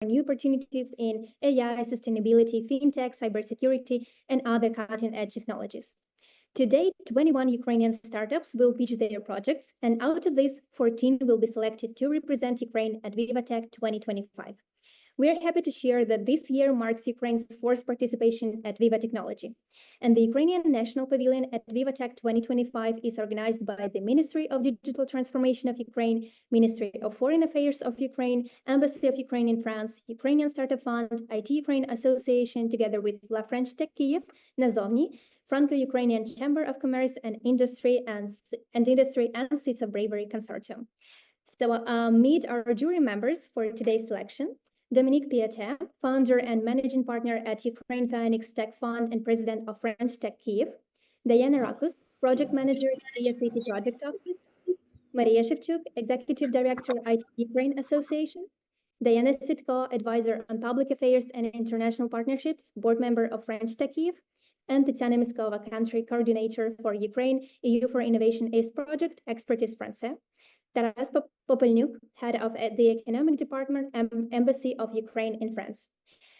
new opportunities in AI, sustainability, fintech, cybersecurity, and other cutting-edge technologies. To date, 21 Ukrainian startups will pitch their projects, and out of these, 14 will be selected to represent Ukraine at Viva Tech 2025. We are happy to share that this year marks Ukraine's fourth participation at Viva Technology. And the Ukrainian National Pavilion at Viva Tech 2025 is organized by the Ministry of Digital Transformation of Ukraine, Ministry of Foreign Affairs of Ukraine, Embassy of Ukraine in France, Ukrainian Startup Fund, IT Ukraine Association, together with La French Tech Kyiv, Nazovni, Franco-Ukrainian Chamber of Commerce and Industry, and seats of Bravery Consortium. So meet our jury members for today's selection. Dominique Pietet, founder and managing partner at Ukraine Phoenix Tech Fund and president of French Tech Kyiv. Diana Rakus, project manager at the SAT Project Office. Maria Shevchuk, executive director, IT Ukraine Association. Diana Sitko, advisor on public affairs and international partnerships, board member of French Tech Kyiv. And Tatiana Miskova, country coordinator for Ukraine EU for Innovation ACE project, Expertise Français. Taras Popolnyuk, head of the Economic Department, Embassy of Ukraine in France.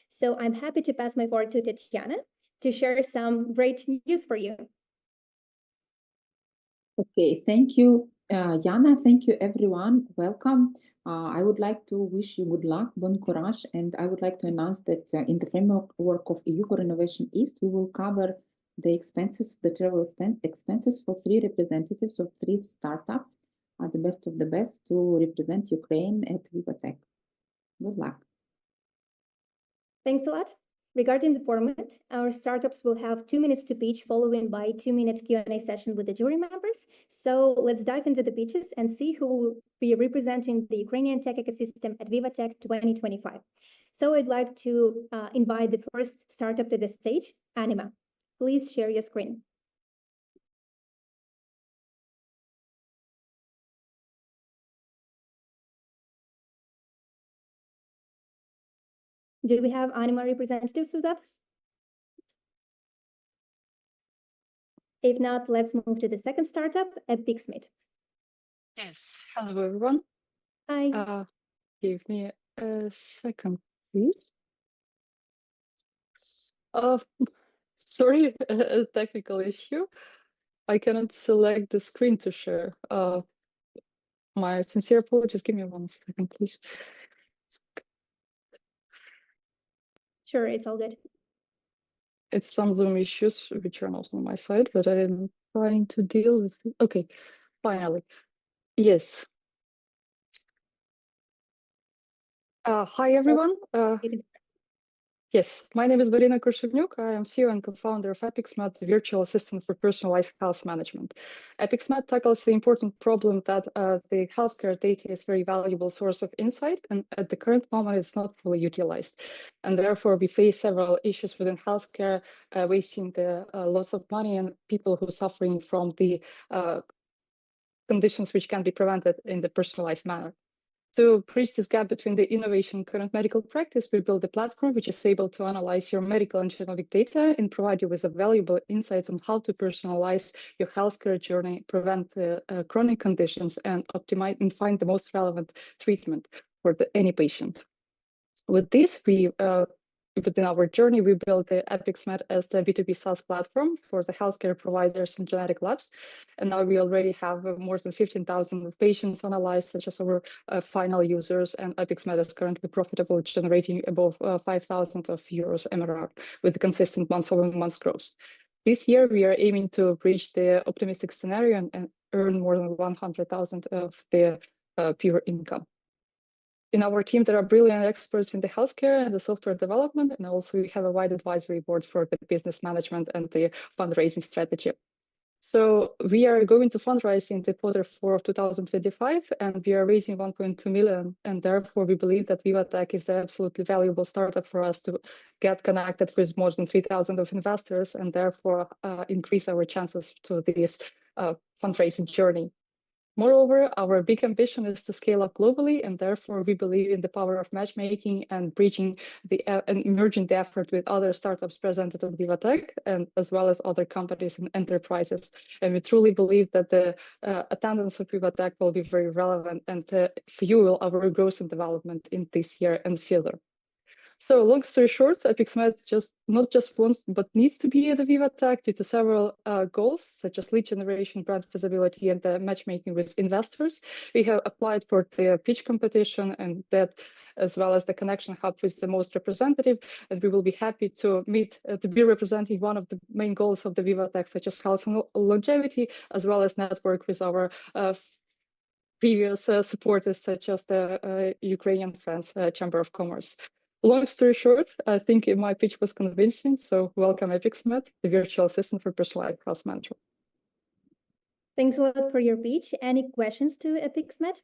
So I'm happy to pass my word to Tatiana to share some great news for you. Okay, thank you, Yana. Thank you, everyone. Welcome. I would like to wish you good luck, bon courage, and I would like to announce that in the framework of EU for Innovation East, we will cover the expenses, the travel expenses for 3 representatives of 3 startups. The best of the best to represent Ukraine at Viva Tech. Good luck. Thanks a lot. Regarding the format, our startups will have 2 minutes to pitch, following by 2-minute Q&A session with the jury members. So let's dive into the pitches and see who will be representing the Ukrainian tech ecosystem at Viva Tech 2025. So I'd like to invite the first startup to the stage, Anima. Please share your screen. Do we have Anima representatives with us? If not, let's move to the second startup, Epixmit. Yes. Hello, everyone. Hi. Give me a second, please. Sorry, a technical issue. I cannot select the screen to share. My sincere apologies. Give me 1 second, please. Sure, it's all good. It's some Zoom issues, which are not on my side, but I'm trying to deal with it. Okay, finally. Yes. Hi, everyone. Yes, my name is Marina Kurshevnyuk. I am CEO and co-founder of Epixmet, the virtual assistant for personalized health management. Epixmet tackles the important problem that the healthcare data is a very valuable source of insight, and at the current moment, it's not fully utilized. And therefore, we face several issues within healthcare, wasting the lots of money and people who are suffering from the conditions which can be prevented in the personalized manner. To bridge this gap between the innovation and current medical practice, we built a platform which is able to analyze your medical and genomic data and provide you with valuable insights on how to personalize your healthcare journey, prevent chronic conditions, and optimize and find the most relevant treatment for any patient. With this, within our journey, we built the Epixmet as the B2B SaaS platform for the healthcare providers and genetic labs. And now we already have more than 15,000 patients analyzed, such as our final users. And Epixmet is currently profitable, generating above 5,000 euros MRR with consistent month-over-month growth. This year, we are aiming to reach the optimistic scenario and earn more than 100,000 of the pure income. In our team, there are brilliant experts in the healthcare and the software development, and also we have a wide advisory board for the business management and the fundraising strategy. So we are going to fundraise in the Q4 of 2025, and we are raising 1.2 million. And therefore, we believe that Viva Tech is an absolutely valuable startup for us to get connected with more than 3,000 of investors, and therefore increase our chances to this fundraising journey. Moreover, our big ambition is to scale up globally, and therefore we believe in the power of matchmaking and bridging and merging the effort with other startups presented at Viva Tech, and as well as other companies and enterprises. And we truly believe that the attendance of Viva Tech will be very relevant and fuel our growth and development in this year and further. So long story short, EPIXMed not just wants but needs to be at the Viva Tech due to several goals, such as lead generation, brand visibility, and matchmaking with investors. We have applied for the pitch competition, and that, as well as the connection hub with the most representative, and we will be happy to meet, to be representing one of the main goals of the Viva Tech, such as health and longevity, as well as network with our previous supporters, such as the Ukrainian Friends Chamber of Commerce. Long story short, I think my pitch was convincing, so welcome EPIXMed, the virtual assistant for personalized class management. Thanks a lot for your pitch. Any questions to EPIXMed?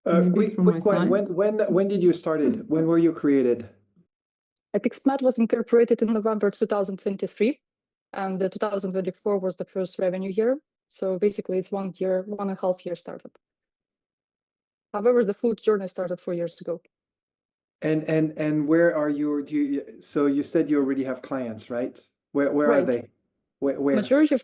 Quick one. When did you started? When were you created? EPIXMed was incorporated in November 2023, and 2024 was the first revenue year. So basically, it's 1 year, 1.5 year startup. However, the full journey started 4 years ago. And where are you? So you said you already have clients, right? Where Right. are they? Where? Majority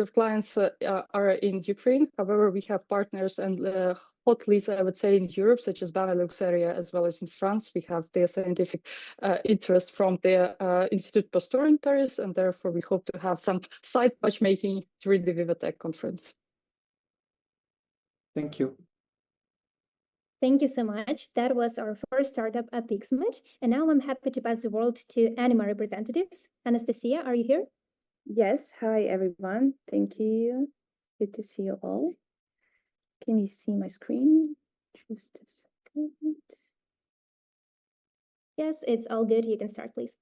of clients are in Ukraine. However, we have partners and hot leads, I would say, in Europe, such as Benelux area, as well as in France. We have the scientific interest from the Institut Pasteur in Paris, and therefore we hope to have some side matchmaking during the Viva Tech conference. Thank you. Thank you so much. That was our first startup, EPIXMed. And now I'm happy to pass the word to Anima representatives. Anastasia, are you here? Yes, hi everyone. Thank you. Good to see you all. Can you see my screen? Just a second. Yes, it's all good. You can start, please.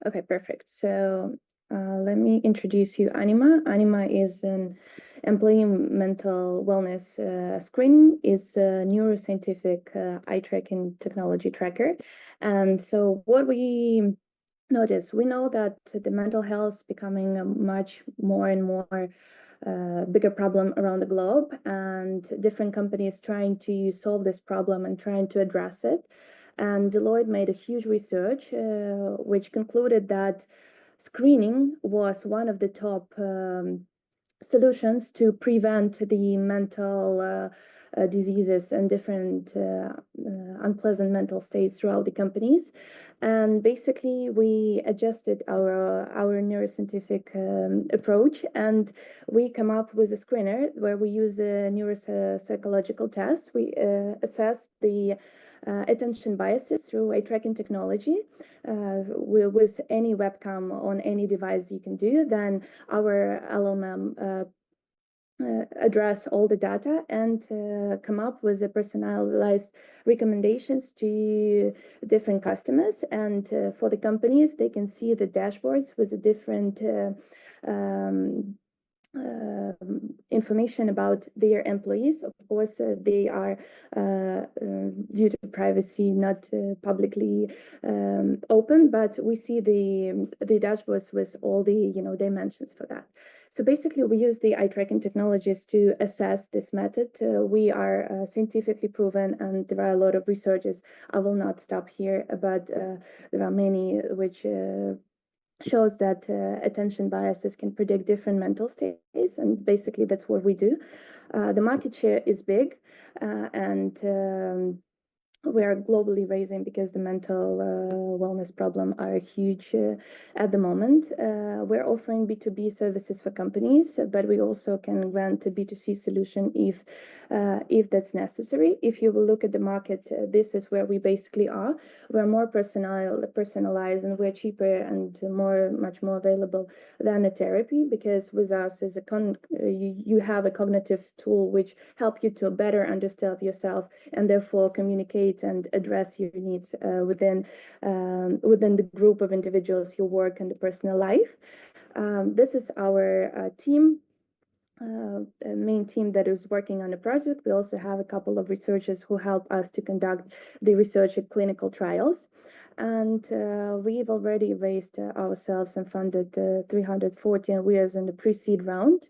Okay, perfect. So let me introduce you Anima. Anima is an employee mental wellness screening, is a neuroscientific eye tracking technology tracker. And so what we notice, we know that the mental health is becoming a much more and more bigger problem around the globe, and different companies trying to solve this problem and trying to address it. And Deloitte made a huge research which concluded that screening was one of the top solutions to prevent the mental diseases and different unpleasant mental states throughout the companies. And basically, we adjusted our neuroscientific approach, and we come up with a screener where we use a neuropsychological test. We assess the attention biases through eye tracking technology with any webcam on any device you can do. Then our LLM address all the data and come up with a personalized recommendations to different customers. And for the companies, they can see the dashboards with the different information about their employees. Of course, they are due to privacy not publicly open, but we see the dashboards with all the dimensions for that. So basically, we use the eye tracking technologies to assess this method. We are scientifically proven, and there are a lot of researches. I will not stop here, but there are many which shows that attention biases can predict different mental states, and basically that's what we do. The market share is big, and we are globally raising because the mental wellness problem are huge at the moment. We're offering B2B services for companies, but we also can grant a B2C solution if that's necessary. If you will look at the market, this is where we basically are. We're more personalized, and we're cheaper and much more available than a therapy, because with us is you have a cognitive tool which help you to better understand yourself and therefore communicate and address your needs within the group of individuals you work in the personal life. This is our team. Main team that is working on the project. We also have a couple of researchers who help us to conduct the research at clinical trials. And we've already raised ourselves and funded 340, and we are in the pre-seed round.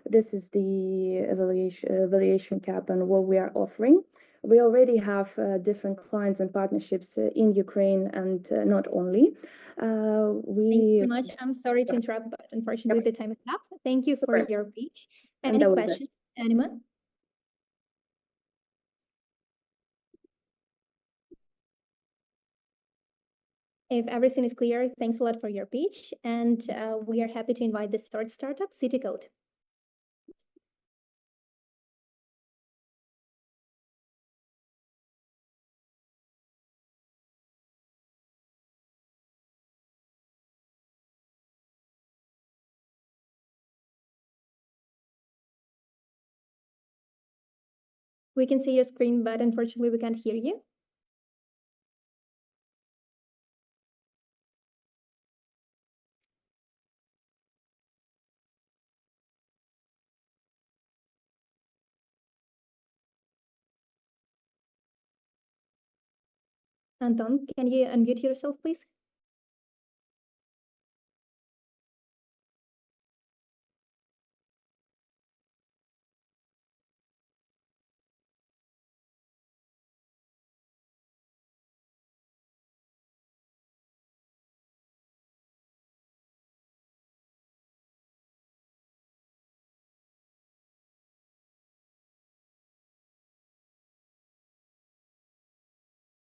This is the evaluation cap and what we are offering. We already have different clients and partnerships in Ukraine, and not only. Thank you so much. I'm sorry to interrupt, but unfortunately the time is up. Thank you for your pitch. Any that was it. questions, Anima? If everything is clear, thanks a lot for your pitch, and we are happy to invite the third startup, City Code. We can see your screen, but unfortunately we can't hear you. Anton, can you unmute yourself, please?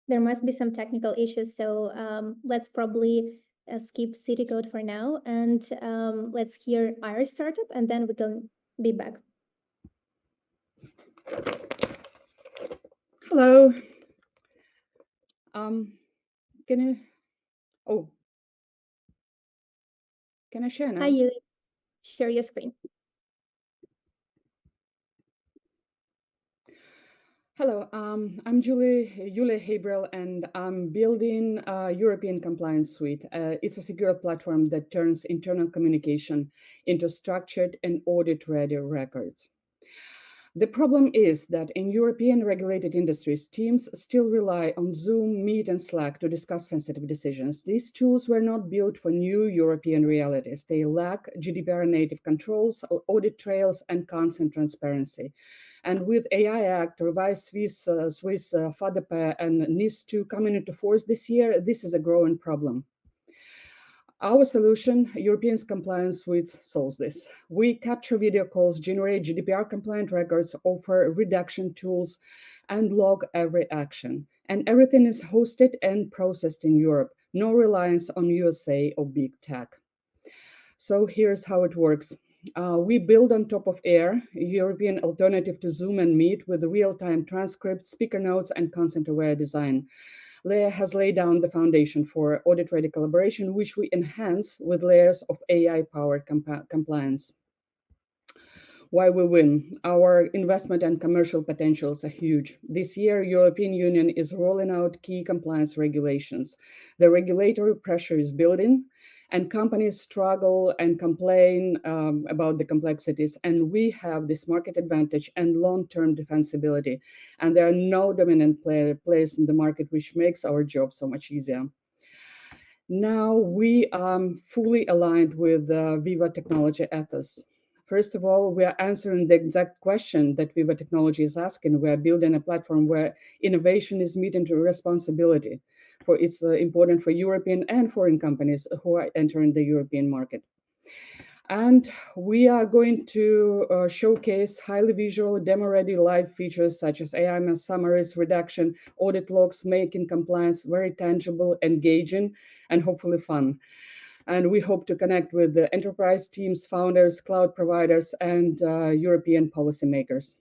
There must be some technical issues, so let's probably skip City Code for now, and let's hear our startup, and then we can be back. Hello. Can you? Oh, can I share now? Hi, Yuli. Share your screen. Hello, I'm Julia Habrel, and I'm building a European compliance suite. It's a secure platform that turns internal communication into structured and audit-ready records. The problem is that in European regulated industries, teams still rely on Zoom, Meet, and Slack to discuss sensitive decisions. These tools were not built for new European realities. They lack GDPR native controls, audit trails, and consent transparency. And with AI Act, revised Swiss FADEPE, and NIS2 coming into force this year, this is a growing problem. Our solution, European Compliance Suite, solves this. We capture video calls, generate GDPR-compliant records, offer redaction tools, and log every action. And everything is hosted and processed in Europe. No reliance on USA or big tech. So here's how it works. We build on top of AIR, a European alternative to Zoom and Meet, with real-time transcripts, speaker notes, and consent-aware design. Leia has laid down the foundation for audit-ready collaboration, which we enhance with layers of AI-powered compliance. Why we win? Our investment and commercial potentials are huge. This year, European Union is rolling out key compliance regulations. The regulatory pressure is building, and companies struggle and complain about the complexities. And we have this market advantage and long-term defensibility. And there are no dominant players in the market, which makes our job so much easier. Now we are fully aligned with Viva technology ethos. First of all, we are answering the exact question that Viva Technology is asking. We are building a platform where innovation is meeting to responsibility. It's important for European and foreign companies who are entering the European market. And we are going to showcase highly visual, demo-ready live features such as AI mass summaries, redaction, audit logs, making compliance very tangible, engaging, and hopefully fun. And we hope to connect with the enterprise teams, founders, cloud providers, and European policymakers.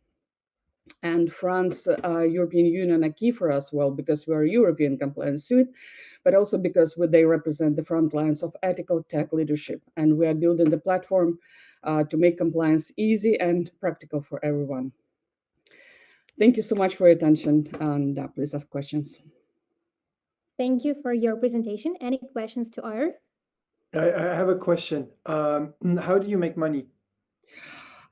And France, European Union are key for us, well, because we're a European compliance suite, but also because they represent the front lines of ethical tech leadership. And we are building the platform to make compliance easy and practical for everyone. Thank you so much for your attention, and please ask questions. Thank you for your presentation. Any questions to R? I have a question. How do you make money?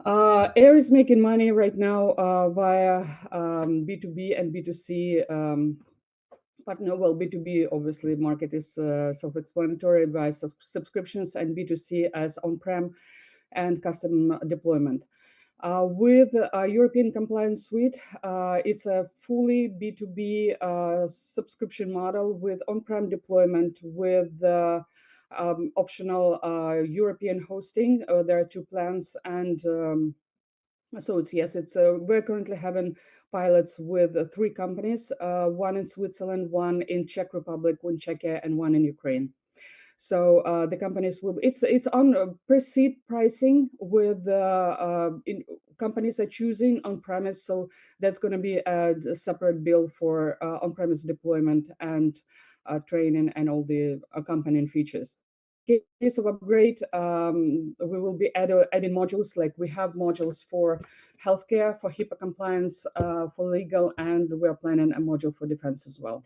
AIR is making money right now via B2B and B2C partner. Well, B2B, obviously, market is self-explanatory, via subscriptions, and B2C as on-prem and custom deployment. With European Compliance Suite, it's a fully B2B subscription model with on-prem deployment with optional European hosting. There are two plans, and So we're currently having pilots with 3 companies, one in Switzerland, one in Czech Republic, one Czechia, and one in Ukraine. So the companies will, it's on per seat pricing with companies are choosing on-premise. So that's going to be a separate bill for on-premise deployment and training and all the accompanying features. In case of upgrade, we will be adding modules, like we have modules for healthcare, for HIPAA compliance, for legal, and we're planning a module for defense as well.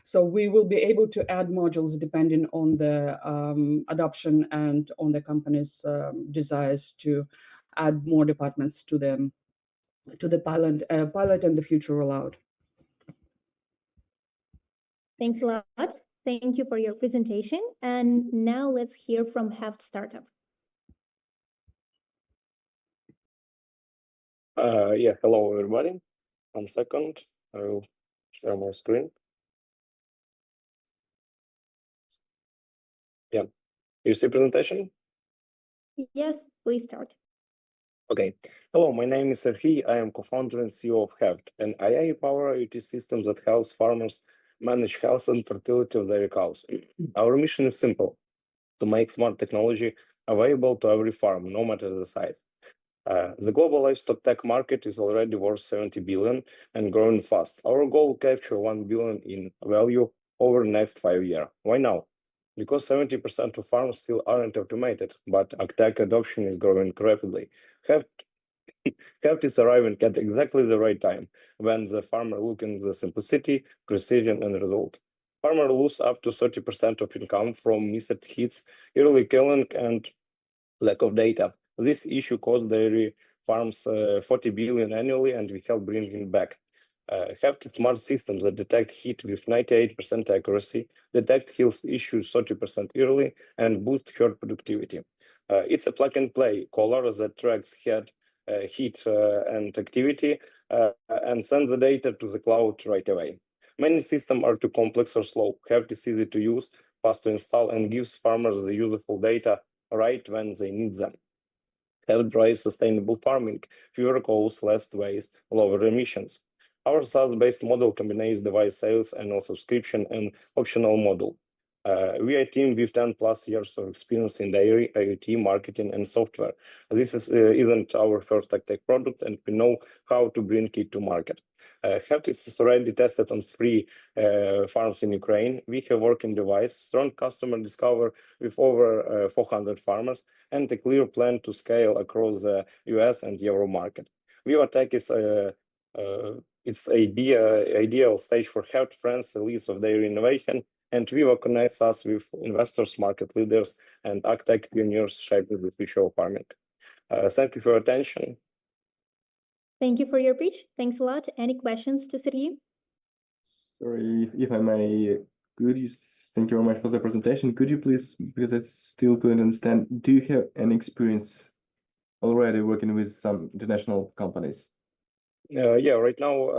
So we will be able to add modules depending on the adoption and on the company's desires to add more departments to the pilot and the future rollout. Thanks a lot. Thank you for your presentation. And now let's hear from Heft Startup. Yeah, hello everybody. 1 second, I will share my screen. Yeah, you see presentation? Yes, please start. Okay. Hello, my name is Serhiy. I am co-founder and CEO of Heft, an AI-powered IoT system that helps farmers manage health and fertility of their cows. Our mission is simple: to make smart technology available to every farm, no matter the size. The global livestock tech market is already worth 70 billion and growing fast. Our goal is to capture 1 billion in value over the next 5 years. Why now? Because 70% of farms still aren't automated, but tech adoption is growing rapidly. Heft is arriving at exactly the right time, when the farmer looking the simplicity, precision, and result. Farmers lose up to 30% of income from missed hits, early killing, and lack of data. This issue costs dairy farms 40 billion annually, and we help bring it back. Heft smart systems that detect heat with 98% accuracy, detect health issues 30% early, and boost herd productivity. It's a plug-and-play collar that tracks heat and activity and sends the data to the cloud right away. Many systems are too complex or slow. Heft is easy to use, fast to install, and gives farmers the useful data right when they need them. Heft drives sustainable farming, fewer costs, less waste, lower emissions. Our SaaS-based model combines device sales, annual subscription, and optional model. We are a team with 10 plus years of experience in dairy, IoT, marketing, and software. This isn't our first tech product, and we know how to bring it to market. Heft is already tested on 3 farms in Ukraine. We have working device, strong customer discover with over 400 farmers, and a clear plan to scale across the US and Euro market. Viva Tech is it's ideal stage for Heft friends, leads of dairy innovation, and Viva connects us with investors, market leaders, and tech pioneers shaping the future of farming. Thank you for your attention. Thank you for your pitch. Thanks a lot. Any questions to Serhiy? Sorry, if I may, thank you very much for the presentation. Could you please, because I still couldn't understand, do you have any experience already working with some international companies? Yeah, right now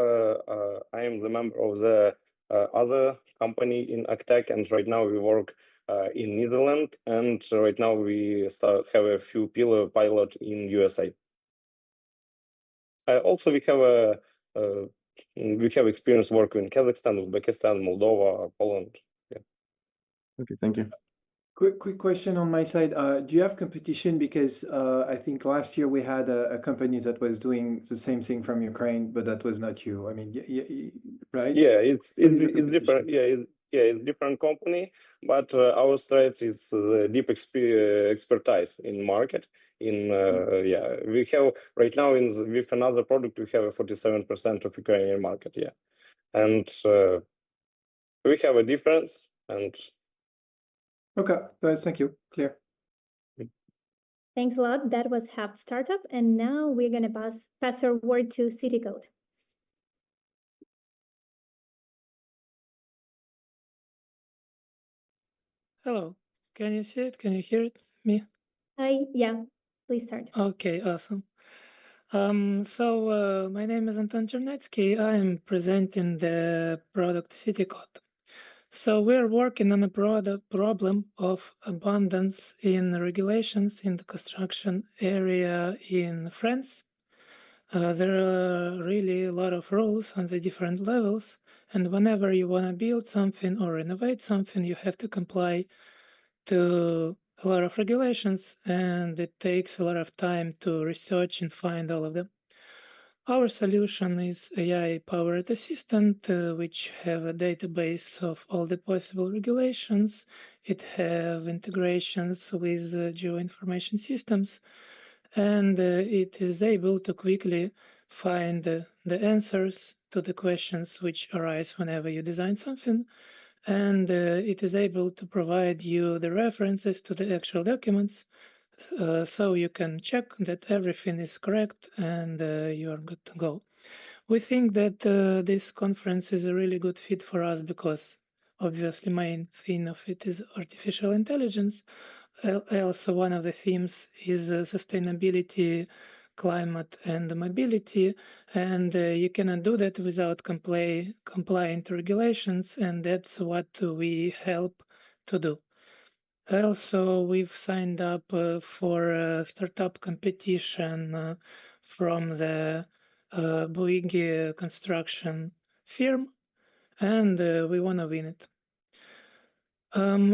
I am the member of the other company in AgTech, and right now we work in Netherlands, and right now we have a few pilot in USA. Also, we have experience working in Kazakhstan, Uzbekistan, Moldova, Poland. Yeah. Okay, thank you. Quick question on my side. Do you have competition? Because I think last year we had a company that was doing the same thing from Ukraine, but that was not you. I mean, right? Yeah, it's different. It's different company, but our strength is deep expertise in market. We have right now with another product we have a 47% of Ukrainian market. Yeah, and we have a difference and. Okay, guys, thank you. Clear. Thanks a lot. That was Heft Startup. And now we're going to pass our word to City Code. Hello. Can you see it? Can you hear it? Me? Hi. Yeah, please start. Okay, awesome. My name is Anton Chernetsky. I am presenting the product City Code. So we're working on a broader problem of abundance in regulations in the construction area in France. There are really a lot of rules on the different levels, and whenever you want to build something or innovate something, you have to comply to a lot of regulations, and it takes a lot of time to research and find all of them. Our solution is AI-powered assistant, which have a database of all the possible regulations. It have integrations with geoinformation systems, and it is able to quickly find the answers to the questions which arise whenever you design something. And it is able to provide you the references to the actual documents, so you can check that everything is correct and you are good to go. We think that this conference is a really good fit for us because obviously main theme of it is artificial intelligence. Also, one of the themes is sustainability, climate, and mobility, and you cannot do that without complying to regulations, and that's what we help to do. Also, we've signed up for a startup competition from the Bouygues construction firm, and we want to win it.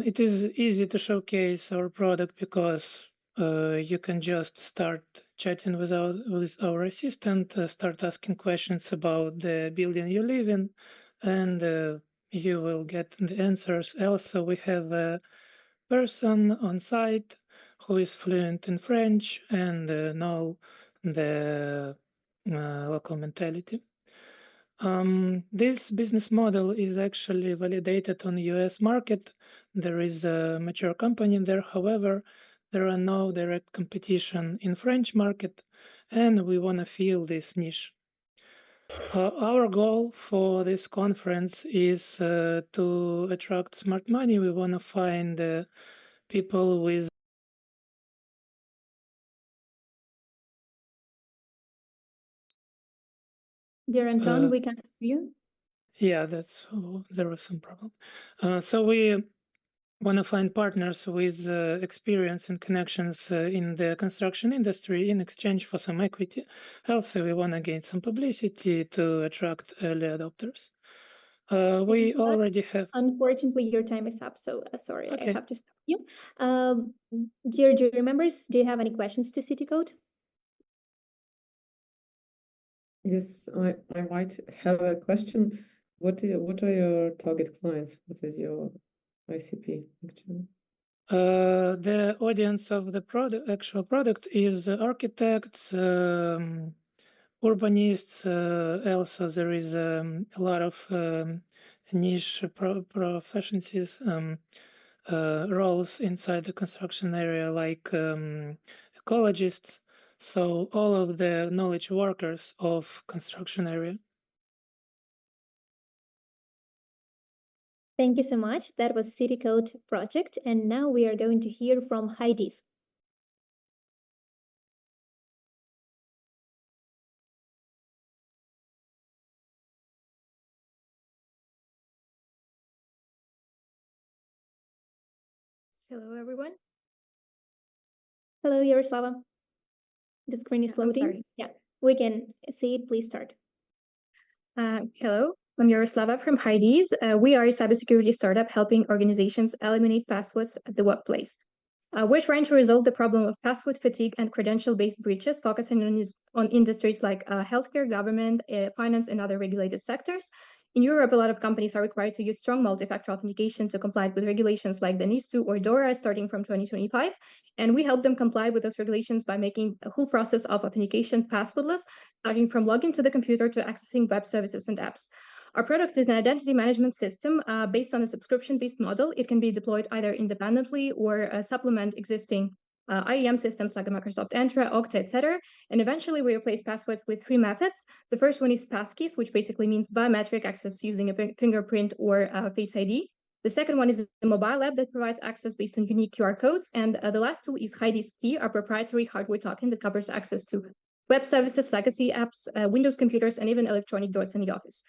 It is easy to showcase our product because you can just start chatting with our assistant, start asking questions about the building you live in, and you will get the answers. Also, we have a person on site who is fluent in French and know the local mentality. This business model is actually validated on the US market. There is a mature company there. However, there are no direct competition in French market, and we want to fill this niche. Our goal for this conference is to attract smart money. We want to find people with Dear Anton, we can't hear you. Yeah, there was some problem. So we want to find partners with experience and connections in the construction industry in exchange for some equity. Also, we want to gain some publicity to attract early adopters. We already have. Unfortunately, your time is up, so sorry, Okay. I have to stop you. Dear jury members, do you have any questions to City Code? Yes, I might have a question. What are your target clients? What is your ICP actually? The audience of the actual product is architects, urbanists. Also, there is a lot of niche professions, roles inside the construction area, like ecologists. So all of the knowledge workers of construction area. Thank you so much. That was City Code project, and now we are going to hear from Heidi's. Hello, everyone. Hello, Yaroslava. The screen is loading. Sorry. Yeah, we can see it. Please start. Hello, I'm Yaroslava from Heidi's. We are a cybersecurity startup helping organizations eliminate passwords at the workplace. We're trying to resolve the problem of password fatigue and credential-based breaches, focusing on industries like healthcare, government, finance, and other regulated sectors. In Europe, a lot of companies are required to use strong multi-factor authentication to comply with regulations like the NIS2 or DORA starting from 2025. And we help them comply with those regulations by making the whole process of authentication passwordless, starting from login to the computer to accessing web services and apps. Our product is an identity management system based on a subscription-based model. It can be deployed either independently or supplement existing IAM systems like Microsoft Entra, Okta, etc. And eventually we replace passwords with 3 methods. The first one is passkeys, which basically means biometric access using a fingerprint or Face ID. The second one is a mobile app that provides access based on unique QR codes. And the last tool is Heidi's Key, our proprietary hardware token that covers access to web services, legacy apps, Windows computers, and even electronic doors in the office.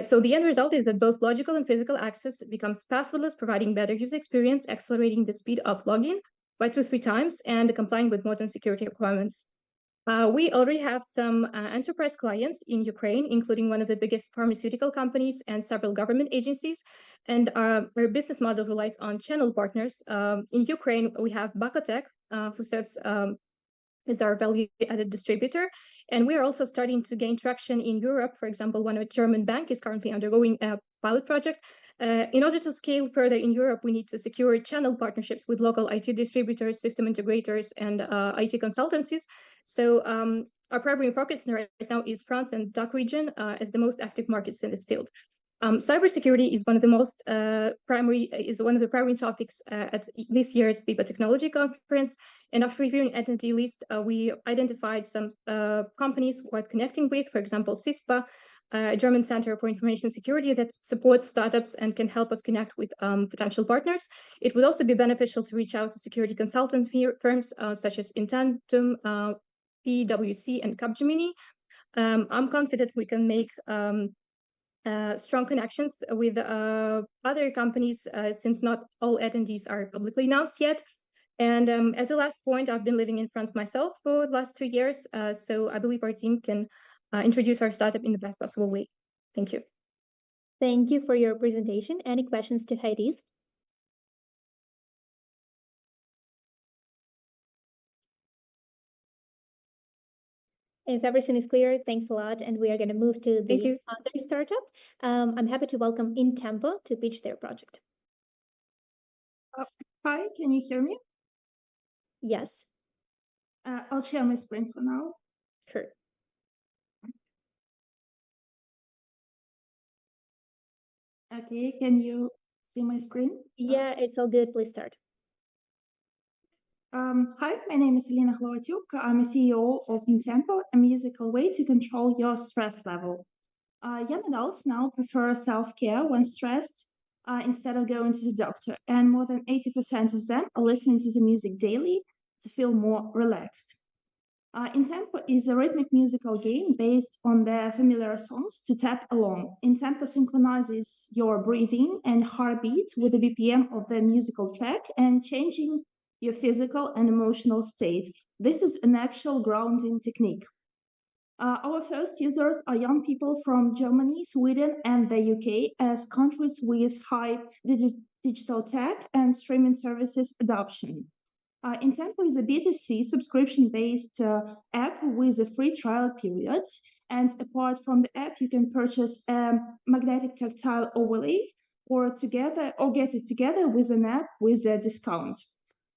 So the end result is that both logical and physical access becomes passwordless, providing better user experience, accelerating the speed of login by 2-3 times, and complying with modern security requirements. We already have some enterprise clients in Ukraine, including one of the biggest pharmaceutical companies and several government agencies. And our business model relies on channel partners. In Ukraine, we have Viva Tech, who serves as our value-added distributor. And we are also starting to gain traction in Europe. For example, one German bank is currently undergoing a pilot project. In order to scale further in Europe, we need to secure channel partnerships with local IT distributors, system integrators, and IT consultancies. So our primary focus right now is France and DACH region as the most active markets in this field. Cybersecurity is one of the primary topics at this year's Viva Technology Conference. And after reviewing entity list, we identified some companies we're connecting with, for example, CISPA, a German Center for Information Security that supports startups and can help us connect with potential partners. It would also be beneficial to reach out to security consultant firms such as Intentum, PwC, and Capgemini. I'm confident we can make strong connections with other companies since not all attendees are publicly announced yet. And as a last point, I've been living in France myself for the last 2 years, so I believe our team can introduce our startup in the best possible way. Thank you. Thank you for your presentation. Any questions to Heidi's? If everything is clear, thanks a lot. And we are going to move to the other startup. I'm happy to welcome InTempo to pitch their project. Hi, can you hear me? Yes. I'll share my screen for now. Sure. Okay, can you see my screen? Yeah, it's all good. Please start. Hi, my name is Elena Hlovatyuk. I'm a CEO of InTempo, a musical way to control your stress level. Young adults now prefer self-care when stressed instead of going to the doctor, and more than 80% of them are listening to the music daily to feel more relaxed. InTempo is a rhythmic musical game based on the familiar songs to tap along. InTempo synchronizes your breathing and heartbeat with the BPM of the musical track and changing your physical and emotional state. This is an actual grounding technique. Our first users are young people from Germany, Sweden, and the UK as countries with high digital tech and streaming services adoption. InTempo is a B2C subscription-based app with a free trial period. And apart from the app, you can purchase a magnetic tactile overlay or get it together with an app with a discount.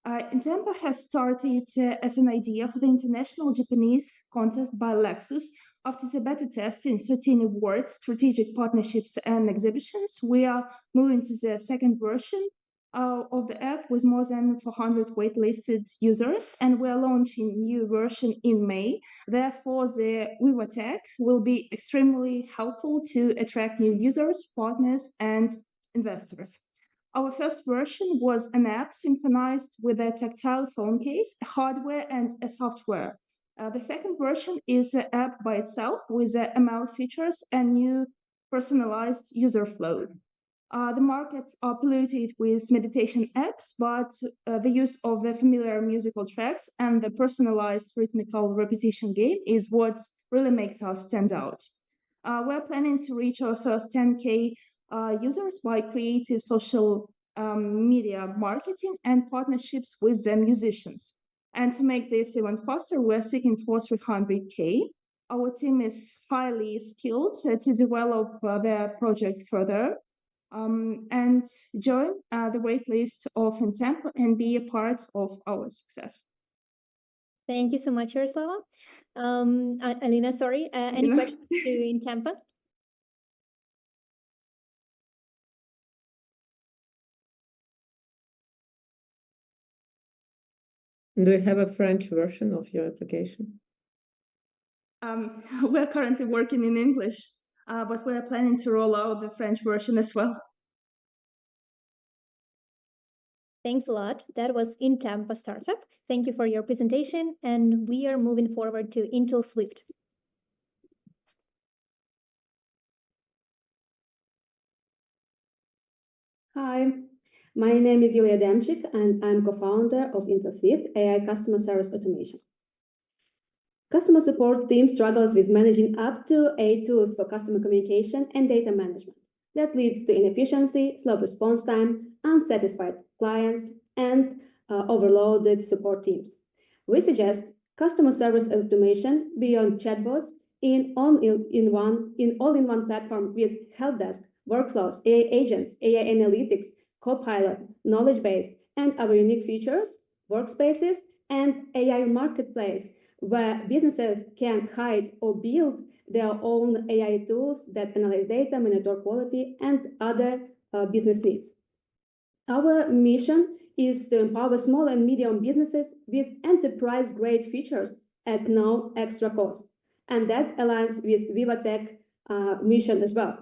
InTempo has started as an idea for the International Japanese Contest by Lexus. After the beta testing 13 awards, strategic partnerships, and exhibitions, we are moving to the second version of the app with more than 400 waitlisted users, and we're launching a new version in May. Therefore, the Viva Tech will be extremely helpful to attract new users, partners, and investors. Our first version was an app synchronized with a tactile phone case, a hardware, and a software. The second version is an app by itself with ML features and new personalized user flow. The markets are polluted with meditation apps, but the use of the familiar musical tracks and the personalized rhythmical repetition game is what really makes us stand out. We're planning to reach our first 10K users by creative social media marketing and partnerships with the musicians. And to make this even faster, we're seeking for 300K. Our team is highly skilled to develop the project further. And join the waitlist of InTempo and be a part of our success. Thank you so much, Yaroslava. Alina, sorry, any questions to InTempo? Do you have a French version of your application? We're currently working in English, but we're planning to roll out the French version as well. Thanks a lot. That was InTempo Startup. Thank you for your presentation, and we are moving forward to Intel Swift. Hi, my name is Yulia Demchik, and I'm co-founder of Intel Swift AI Customer Service Automation. Customer support team struggles with managing up to 8 tools for customer communication and data management. That leads to inefficiency, slow response time, unsatisfied clients, and overloaded support teams. We suggest customer service automation beyond chatbots in all-in-one platform with help desk, workflows, AI agents, AI analytics, Copilot, knowledge base, and our unique features, workspaces, and AI marketplace, where businesses can hide or build their own AI tools that analyze data, monitor quality, and other business needs. Our mission is to empower small and medium businesses with enterprise-grade features at no extra cost. And that aligns with Viva Tech mission as well.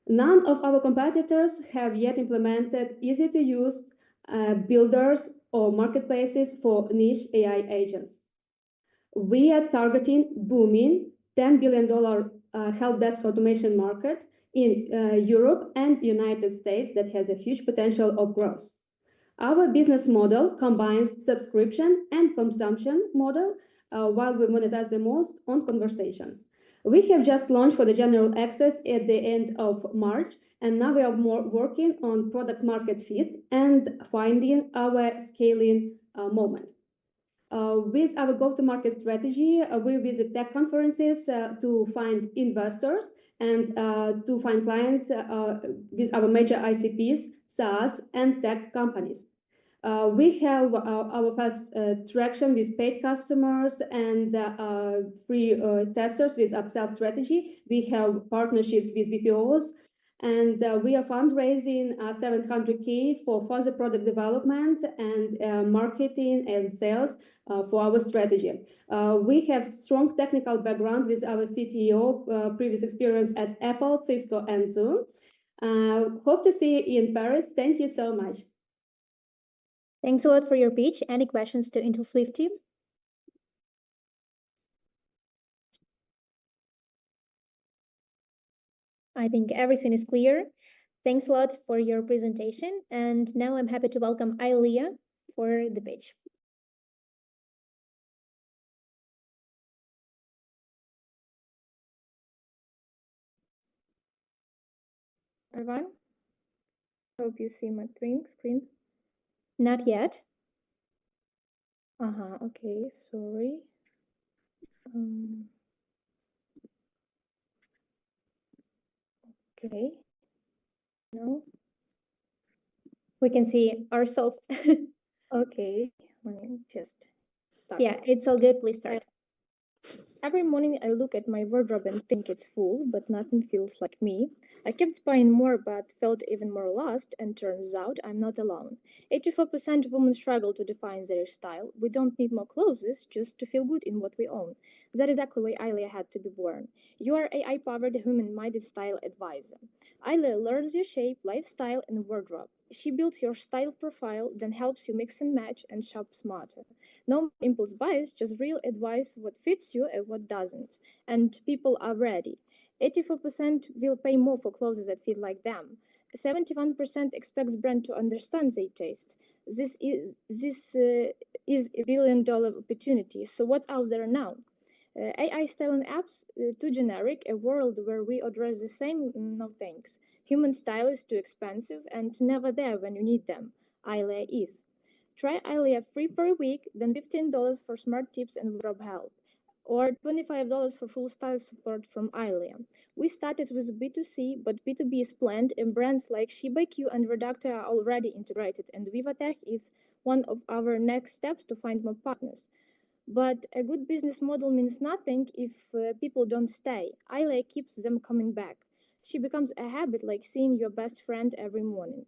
None of our competitors have yet implemented easy-to-use builders or marketplaces for niche AI agents. We are targeting booming $10 billion help desk automation market in Europe and United States that has a huge potential of growth. Our business model combines subscription and consumption model while we monetize the most on conversations. We have just launched for the general access at the end of March, and now we are working on product market fit and finding our scaling moment. With our go-to-market strategy, we visit tech conferences to find investors and to find clients with our major ICPs, SaaS, and tech companies. We have our first traction with paid customers and free testers with upsell strategy. We have partnerships with BPOs, and we are fundraising $700K for further product development and marketing and sales for our strategy. We have strong technical background with our CTO, previous experience at Apple, Cisco, and Zoom. Hope to see you in Paris. Thank you so much. Thanks a lot for your pitch. Any questions to Intel Swift team? I think everything is clear. Thanks a lot for your presentation. And now I'm happy to welcome Ilya for the pitch. Everyone, hope you see my screen. Not yet. Okay, sorry. Okay. No. We can see ourselves. Okay, let me just start. Yeah, it's all good. Please start. Every morning I look at my wardrobe and think it's full, but nothing feels like me. I kept buying more but felt even more lost, and turns out I'm not alone. 84% of women struggle to define their style. We don't need more clothes just to feel good in what we own. That is exactly why Ilya had to be born. You are AI-powered human-minded style advisor. Ilya learns your shape, lifestyle, and wardrobe. She builds your style profile, then helps you mix and match and shop smarter. No impulse buys, just real advice what fits you and what doesn't. And people are ready. 84% will pay more for clothes that fit like them. 71% expects brand to understand their taste. This is a billion-dollar opportunity. So what's out there now? AI styling apps, too generic, a world where we address the same, no thanks. Human style is too expensive and never there when you need them. Ilya is. Try Ilya free for a week, then $15 for smart tips and wardrobe help, or $25 for full style support from Ilya. We started with B2C, but B2B is planned, and brands like ShibaQ and Redactor are already integrated, and Viva Tech is one of our next steps to find more partners. But a good business model means nothing if people don't stay. Ilya keeps them coming back. She becomes a habit, like seeing your best friend every morning.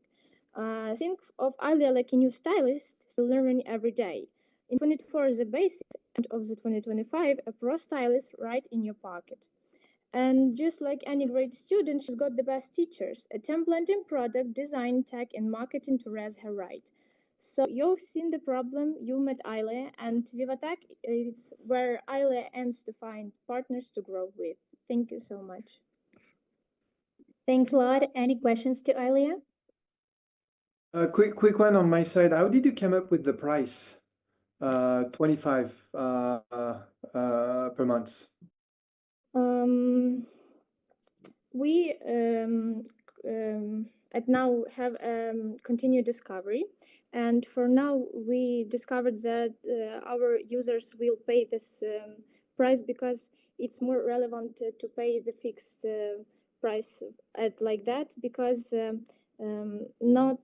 Think of Ilya like a new stylist, still learning every day. In 2024, the basics, and of the 2025, a pro stylist right in your pocket. And just like any great student, she's got the best teachers, a template in product, design, tech, and marketing to raise her right. So you've seen the problem, you met Ilya, and Viva Tech is where Ilya aims to find partners to grow with. Thank you so much. Thanks a lot. Any questions to Ilya? Quick one on my side. How did you come up with the price 25 per month? We at now have continued discovery, and for now we discovered that our users will pay this price because it's more relevant to pay the fixed price at like that, because not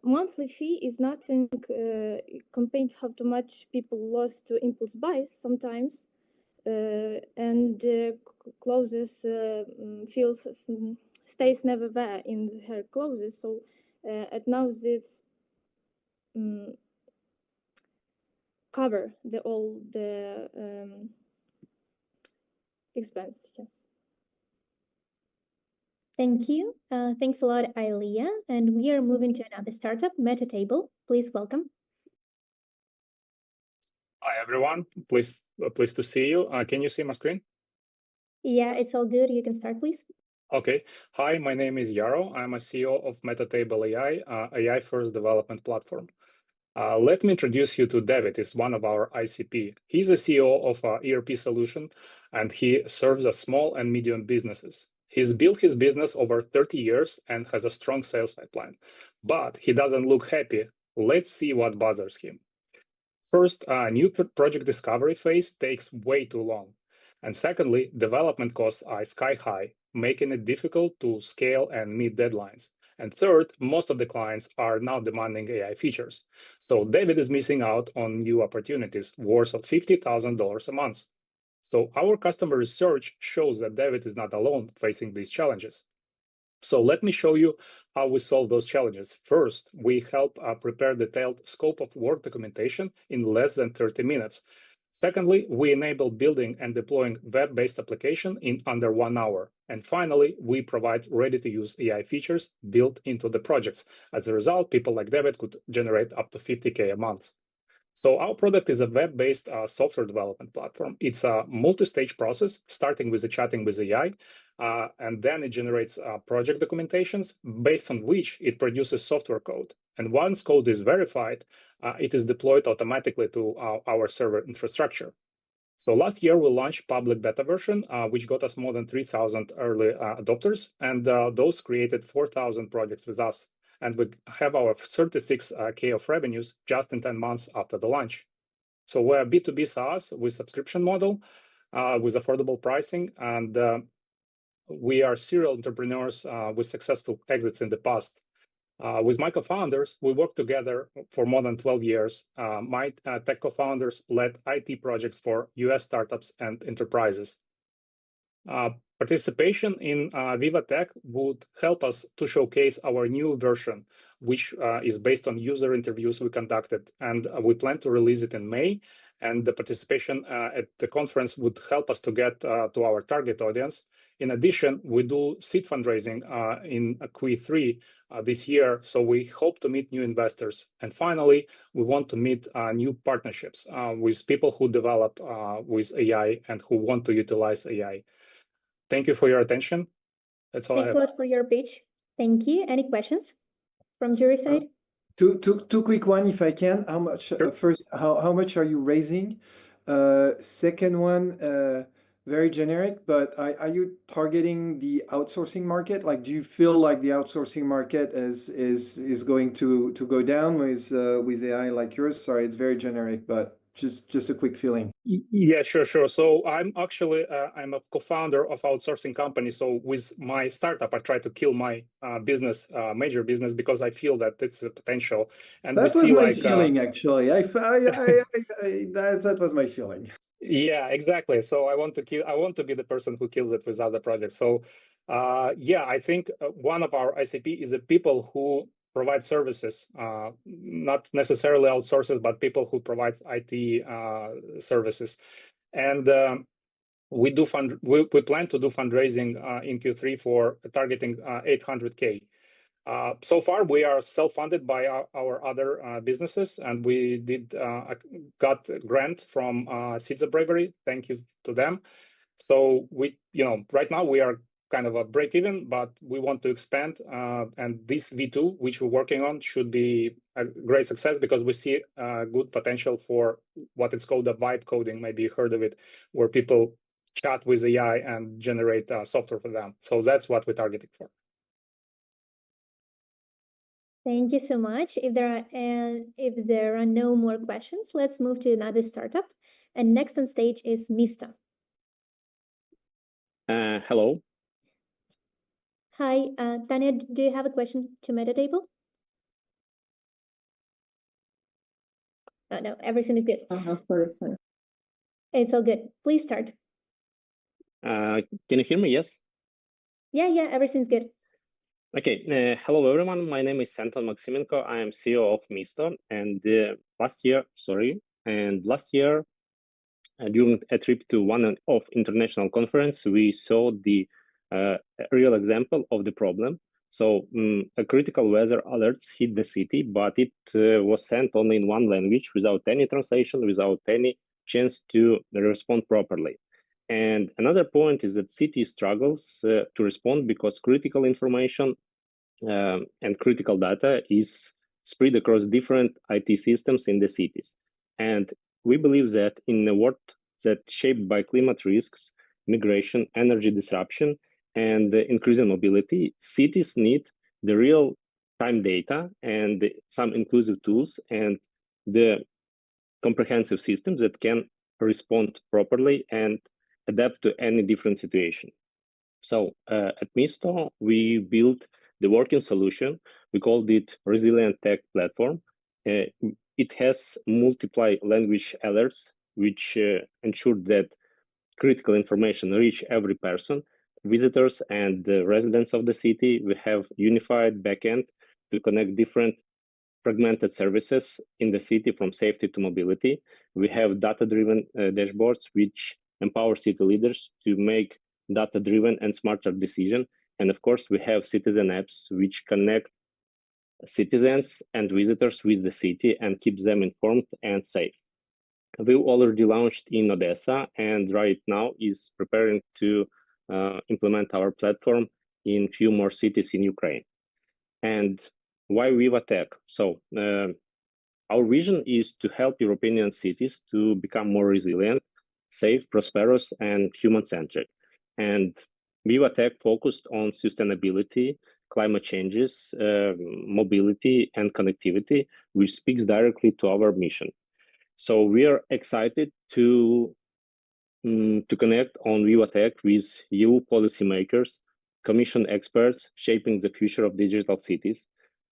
monthly fee is nothing compared to how much people lost to impulse buys sometimes, and clothes feels stays never there in her clothes. So at now this cover the all the expenses. Yes. Thank you. Thanks a lot, Ilya. And we are moving to another startup, MetaTable. Please welcome. Hi, everyone. Pleased to see you. Can you see my screen? Yeah, it's all good. You can start, please. Okay. Hi, my name is Yaro. I'm a CEO of MetaTable AI, AI-first development platform. Let me introduce you to David. He's one of our ICP. He's a CEO of our ERP solution, and he serves as small and medium businesses. He's built his business over 30 years and has a strong sales pipeline, but he doesn't look happy. Let's see what bothers him. First, new project discovery phase takes way too long. And secondly, development costs are sky high, making it difficult to scale and meet deadlines. And third, most of the clients are now demanding AI features. So David is missing out on new opportunities worth of $50,000 a month. So our customer research shows that David is not alone facing these challenges. So let me show you how we solve those challenges. First, we help prepare detailed scope of work documentation in less than 30 minutes. Secondly, we enable building and deploying web-based application in under 1 hour. And finally, we provide ready-to-use AI features built into the projects. As a result, people like David could generate up to $50K a month. So our product is a web-based software development platform. It's a multi-stage process, starting with the chatting with AI, and then it generates project documentations based on which it produces software code. And once code is verified, it is deployed automatically to our server infrastructure. So last year, we launched public beta version, which got us more than 3,000 early adopters, and those created 4,000 projects with us. And we have our 36K of revenues just in 10 months after the launch. So we're a B2B SaaS with subscription model, with affordable pricing, and we are serial entrepreneurs with successful exits in the past. With my co-founders, we worked together for more than 12 years. My tech co-founders led IT projects for US startups and enterprises. Participation in Viva Tech would help us to showcase our new version, which is based on user interviews we conducted, and we plan to release it in May. And the participation at the conference would help us to get to our target audience. In addition, we do seed fundraising in Q3 this year, so we hope to meet new investors. And finally, we want to meet new partnerships with people who develop with AI and who want to utilize AI. Thank you for your attention. That's all I have. Thanks a lot for your pitch. Thank you. Any questions from jury side? Two quick one, if I can. How much? Sure. First, how much are you raising? Second one, very generic, but are you targeting the outsourcing market? Like, do you feel like the outsourcing market is going to go down with AI like yours? Sorry, it's very generic, but just a quick feeling. Yeah, sure. So I'm actually I'm a co-founder of outsourcing company. So with my startup, I try to kill my business, major business, because I feel that it's a potential. And That we was see my like feeling, actually. That was my feeling. Yeah, exactly. So I want to be the person who kills it with other projects. So yeah, I think one of our ICP is the people who provide services, not necessarily outsources, but people who provide IT services. And we plan to do fundraising in Q3 for targeting 800K. So far, we are self-funded by our other businesses, and we got a grant from Seeds of Bravery. Thank you to them. So right now we are kind of a break even, but we want to expand. And this V2, which we're working on, should be a great success because we see good potential for what it's called the vibe coding. Maybe you heard of it, where people chat with AI and generate software for them. So that's what we're targeting for. Thank you so much. If there are no more questions, let's move to another startup. And next on stage is Mista. Hello. Hi, Tanya, do you have a question to Metatable? Oh, no, everything is good. Oh, sorry. It's all good. Please start. Can you hear me? Yes? Yeah, everything's good. Okay. Hello, everyone. My name is Anton Maximenko. I am CEO of Misto. And last year, during a trip to one of international conference, we saw the real example of the problem. So a critical weather alerts hit the city, but it was sent only in one language without any translation, without any chance to respond properly. And another point is that city struggles to respond because critical information and critical data is spread across different IT systems in the cities. And we believe that in a world that's shaped by climate risks, migration, energy disruption, and increasing mobility, cities need the real-time data and some inclusive tools and the comprehensive systems that can respond properly and adapt to any different situation. So at Misto, we built the working solution. We called it Resilient Tech Platform. It has multiple language alerts, which ensure that critical information reach every person, visitors and residents of the city. We have unified backend to connect different fragmented services in the city from safety to mobility. We have data-driven dashboards, which empower city leaders to make data-driven and smarter decisions. And of course, we have citizen apps, which connect citizens and visitors with the city and keeps them informed and safe. We already launched in Odessa and right now is preparing to implement our platform in few more cities in Ukraine. And why Viva Tech? So our vision is to help European cities to become more resilient, safe, prosperous, and human-centric. And Viva Tech focused on sustainability, climate changes, mobility, and connectivity, which speaks directly to our mission. So we are excited to connect on Viva Tech with EU policymakers, Commission experts shaping the future of digital cities.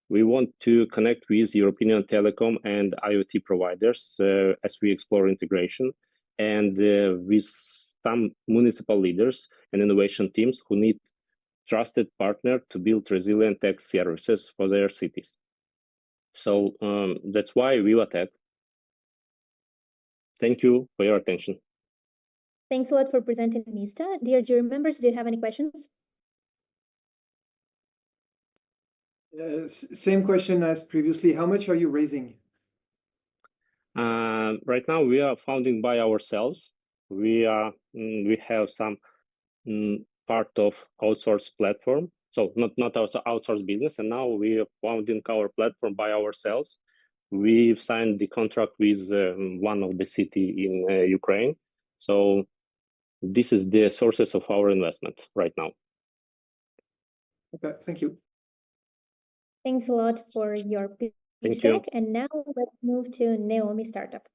We want to connect with European telecom and IoT providers as we explore integration, and with some municipal leaders and innovation teams who need trusted partner to build resilient tech services for their cities. So that's why Viva Tech. Thank you for your attention. Thanks a lot for presenting, Mista. Dear jury members, do you have any questions? Same question as previously. How much are you raising? Right now, we are founding by ourselves. We have some part of outsourced platform, so not also outsourced business. And now we are founding our platform by ourselves. We've signed the contract with one of the city in Ukraine. So this is the sources of our investment right now. Okay, thank you. Thanks a lot for your pitch deck. And now let's move to Naomi Startup.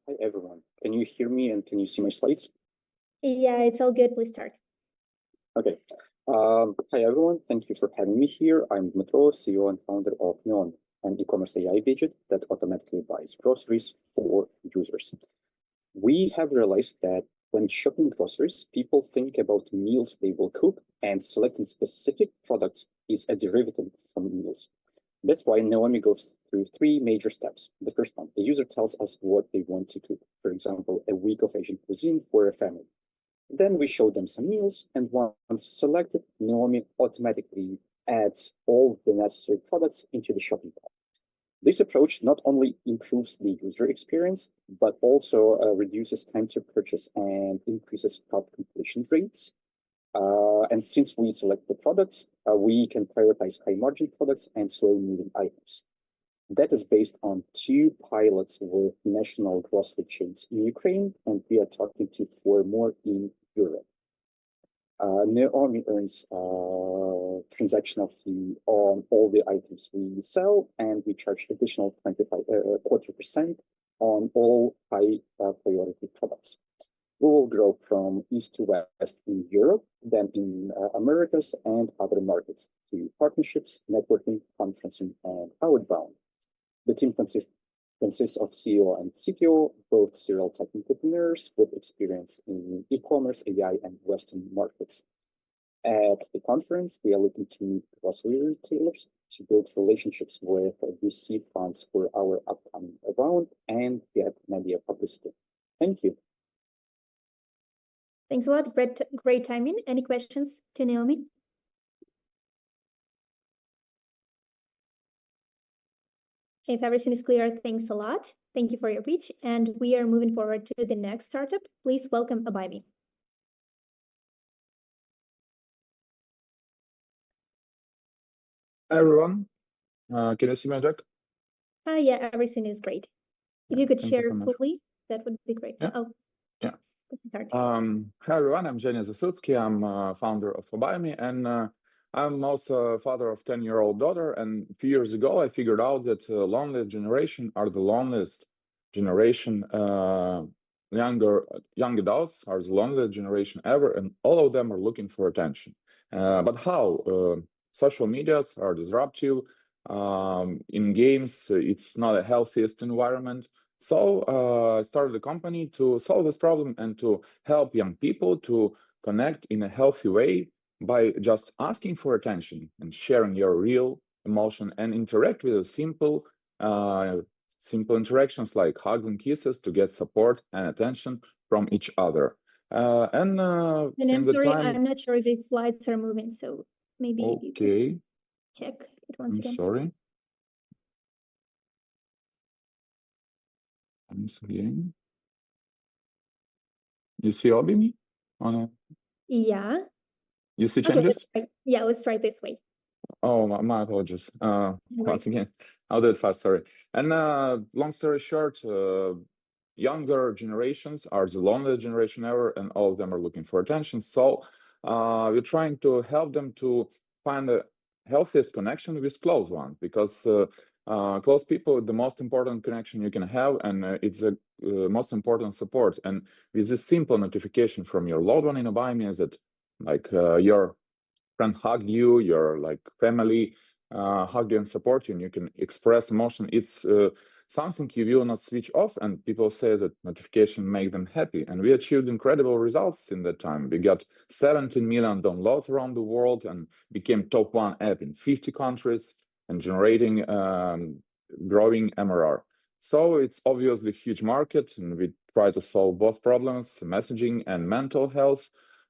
Hi, everyone. Can you hear me and can you see my slides? Yeah, it's all good. Please start. Okay. Hi, everyone. Thank you for having me here. I'm Dmitro, CEO and founder of Neon, an e-commerce AI widget that automatically buys groceries for users. We have realized that when shopping groceries, people think about meals they will cook, and selecting specific products is a derivative from meals. That's why Naomi goes through 3 major steps. The first one, the user tells us what they want to cook. For example, a week of Asian cuisine for a family. Then we show them some meals, and once selected, Naomi automatically adds all the necessary products into the shopping cart. This approach not only improves the user experience, but also reduces time to purchase and increases cart completion rates. And since we select the products, we can prioritize high margin products and slow moving items. That is based on 2 pilots with national grocery chains in Ukraine, and we are talking to 4 more in Europe. Nazovni earns transactional fee on all the items we sell, and we charge additional 25% on all high priority products. We will grow from east to west in Europe, then in Americas and other markets through partnerships, networking, conferencing, and outbound. The team consists of CEO and CTO, both serial tech entrepreneurs with experience in e-commerce, AI, and Western markets. At the conference, we are looking to grocery retailers to build relationships with VC funds for our upcoming round and get media publicity. Thank you. Thanks a lot. Great timing. Any questions to Naomi? If everything is clear, thanks a lot. Thank you for your pitch. And we are moving forward to the next startup. Please welcome Abami. Hi, everyone. Can you see my deck? Yeah, everything is great. If you could Thank you share so much. fully, that would be great. Yeah. Oh, Yeah. start. Hi, everyone. I'm Jenny Zasudski. I'm founder of Abami, and I'm also a father of 10-year-old daughter. And a few years ago, I figured out that loneliest generation are the loneliest generation. Young adults are the loneliest generation ever, and all of them are looking for attention. But how? Social medias are disruptive. In games, it's not a healthiest environment. So I started a company to solve this problem and to help young people to connect in a healthy way by just asking for attention and sharing your real emotion and interact with a simple interactions like hugs and kisses to get support and attention from each other. And I'm Since the sorry, time, I'm not sure if the slides are moving, so maybe you could okay, check it once I'm again. sorry. Once again. You see Abimi? Oh, no. Yeah. You see Okay, changes? yeah, let's try this way. Oh, my apologies. No Once worries. again, I'll do it fast, sorry. And long story short, younger generations are the loneliest generation ever, and all of them are looking for attention. So we're trying to help them to find the healthiest connection with close ones, because close people are the most important connection you can have, and it's the most important support. And with this simple notification from your loved one in Abami is that, like, your friend hugged you, your like family hug you and support you, and you can express emotion. It's something you will not switch off, and people say that notification make them happy. And we achieved incredible results in that time. We got 17 million downloads around the world and became top 1 app in 50 countries and generating growing MRR. So it's obviously a huge market, and we try to solve both problems, messaging and mental health,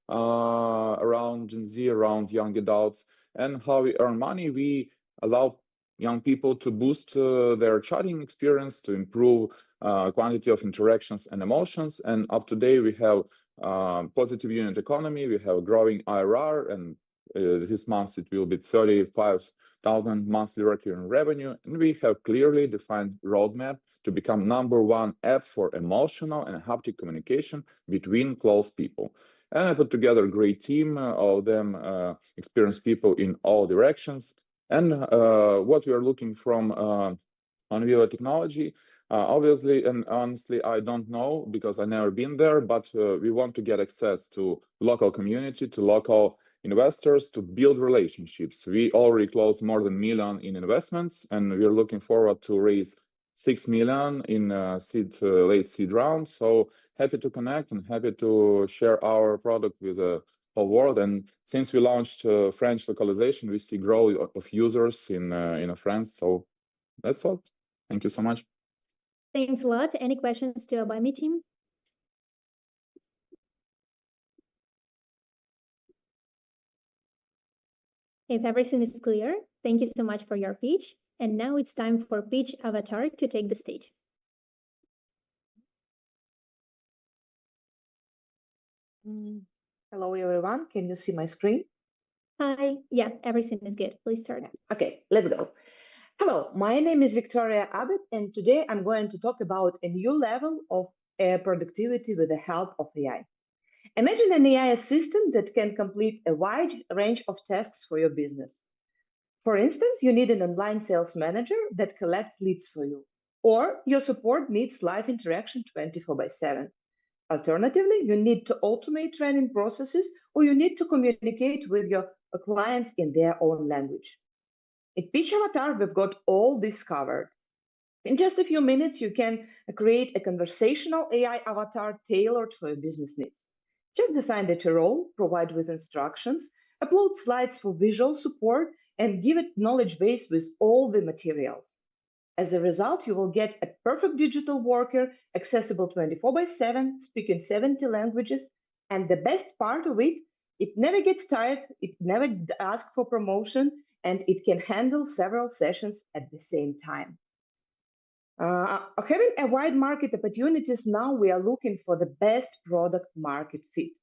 around Gen Z, around young adults. And how we earn money, we allow young people to boost their chatting experience, to improve quantity of interactions and emotions. And up to date, we have positive unit economy, we have growing IRR, and this month it will be 35,000 monthly recurring revenue. And we have clearly defined roadmap to become #1 app for emotional and haptic communication between close people. And I put together a great team, all of them experienced people in all directions. And what we are looking from on Viva Technology, obviously and honestly, I don't know because I've never been there, but we want to get access to local community, to local investors, to build relationships. We already closed more than $1 million in investments, and we're looking forward to raise $6 million in late seed round. So happy to connect and happy to share our product with the whole world. And since we launched French localization, we see growth of users in France. So that's all. Thank you so much. Thanks a lot. Any questions to Abami team? If everything is clear, thank you so much for your pitch. And now it's time for Pitch Avatar to take the stage. Hello, everyone. Can you see my screen? Hi. Yeah, everything is good. Please start. Okay, let's go. Hello, my name is Victoria Abbott, and today I'm going to talk about a new level of productivity with the help of AI. Imagine an AI assistant that can complete a wide range of tasks for your business. For instance, you need an online sales manager that collects leads for you, or your support needs live interaction 24/7. Alternatively, you need to automate training processes, or you need to communicate with your clients in their own language. In Pitch Avatar, we've got all this covered. In just a few minutes, you can create a conversational AI avatar tailored for your business needs. Just design it a role, provide with instructions, upload slides for visual support, and give it knowledge base with all the materials. As a result, you will get a perfect digital worker, accessible 24/7, speaking 70 languages, and the best part of it, it never gets tired, it never asks for promotion, and it can handle several sessions at the same time. Having a wide market opportunities, now we are looking for the best product market fit.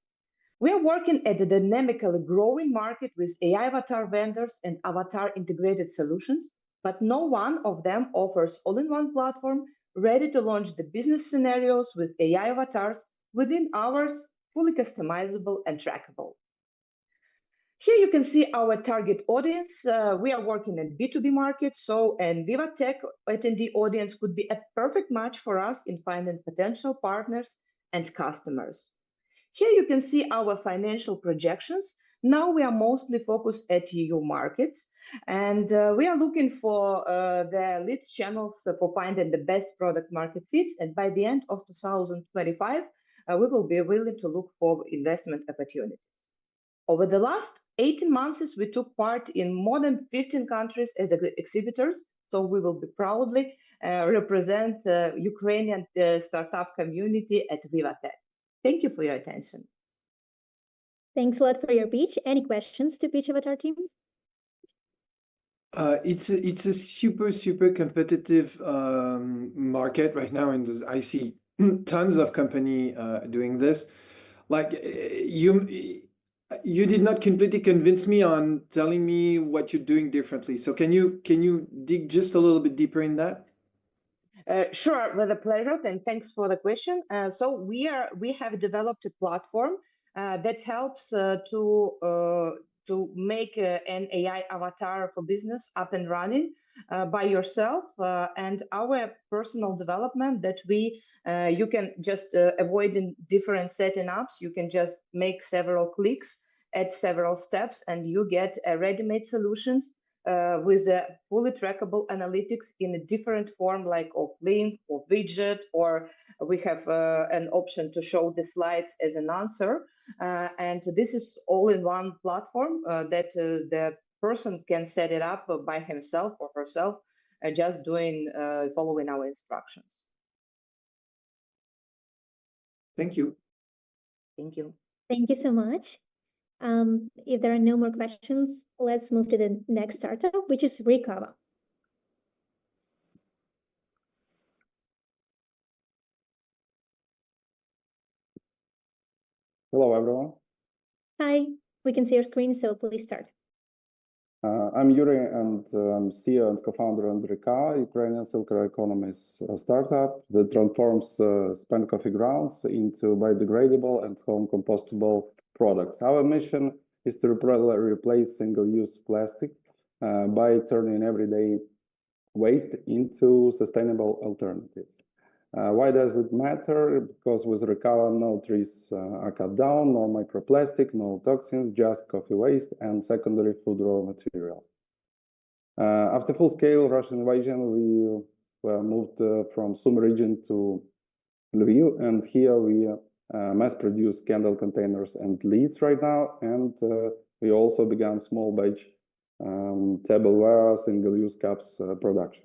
We are working at a dynamically growing market with AI avatar vendors and avatar integrated solutions, but no one of them offers all-in-one platform ready to launch the business scenarios with AI avatars within hours, fully customizable and trackable. Here you can see our target audience. We are working in B2B markets, so an Viva Tech attendee audience could be a perfect match for us in finding potential partners and customers. Here you can see our financial projections. Now we are mostly focused at EU markets, and we are looking for the lead channels for finding the best product market fits. And by the end of 2025, we will be willing to look for investment opportunities. Over the last 18 months, we took part in more than 15 countries as exhibitors, so we will be proudly represent Ukrainian startup community at Viva Tech. Thank you for your attention. Thanks a lot for your pitch. Any questions to Pitch Avatar team? It's a super competitive market right now, and I see tons of company doing this. Like you did not completely convince me on telling me what you're doing differently. So can you dig just a little bit deeper in that? Sure, with a pleasure, and thanks for the question. So we have developed a platform that helps to make an AI avatar for business up and running by yourself, and our personal development that you can just avoid in different setting ups. You can just make several clicks, add several steps, and you get ready-made solutions with a fully trackable analytics in a different form, like of link or widget, or we have an option to show the slides as an answer. And this is all in one platform that the person can set it up by himself or herself, just following our instructions. Thank you. Thank you. Thank you so much. If there are no more questions, let's move to the next startup, which is Recover. Hello, everyone. Hi, we can see your screen, so please start. I'm Yuri, and I'm CEO and co-founder of Bravery, Ukrainian circular economy startup that transforms spent coffee grounds into biodegradable and home compostable products. Our mission is to replace single-use plastic by turning everyday waste into sustainable alternatives. Why does it matter? Because with Recover, no trees are cut down, no microplastic, no toxins, just coffee waste and secondary food raw materials. After full-scale Russian invasion, we were moved from Sumy region to Lviv, and here we mass-produce candle containers and lids right now, and we also began small batch tableware, single-use cups production.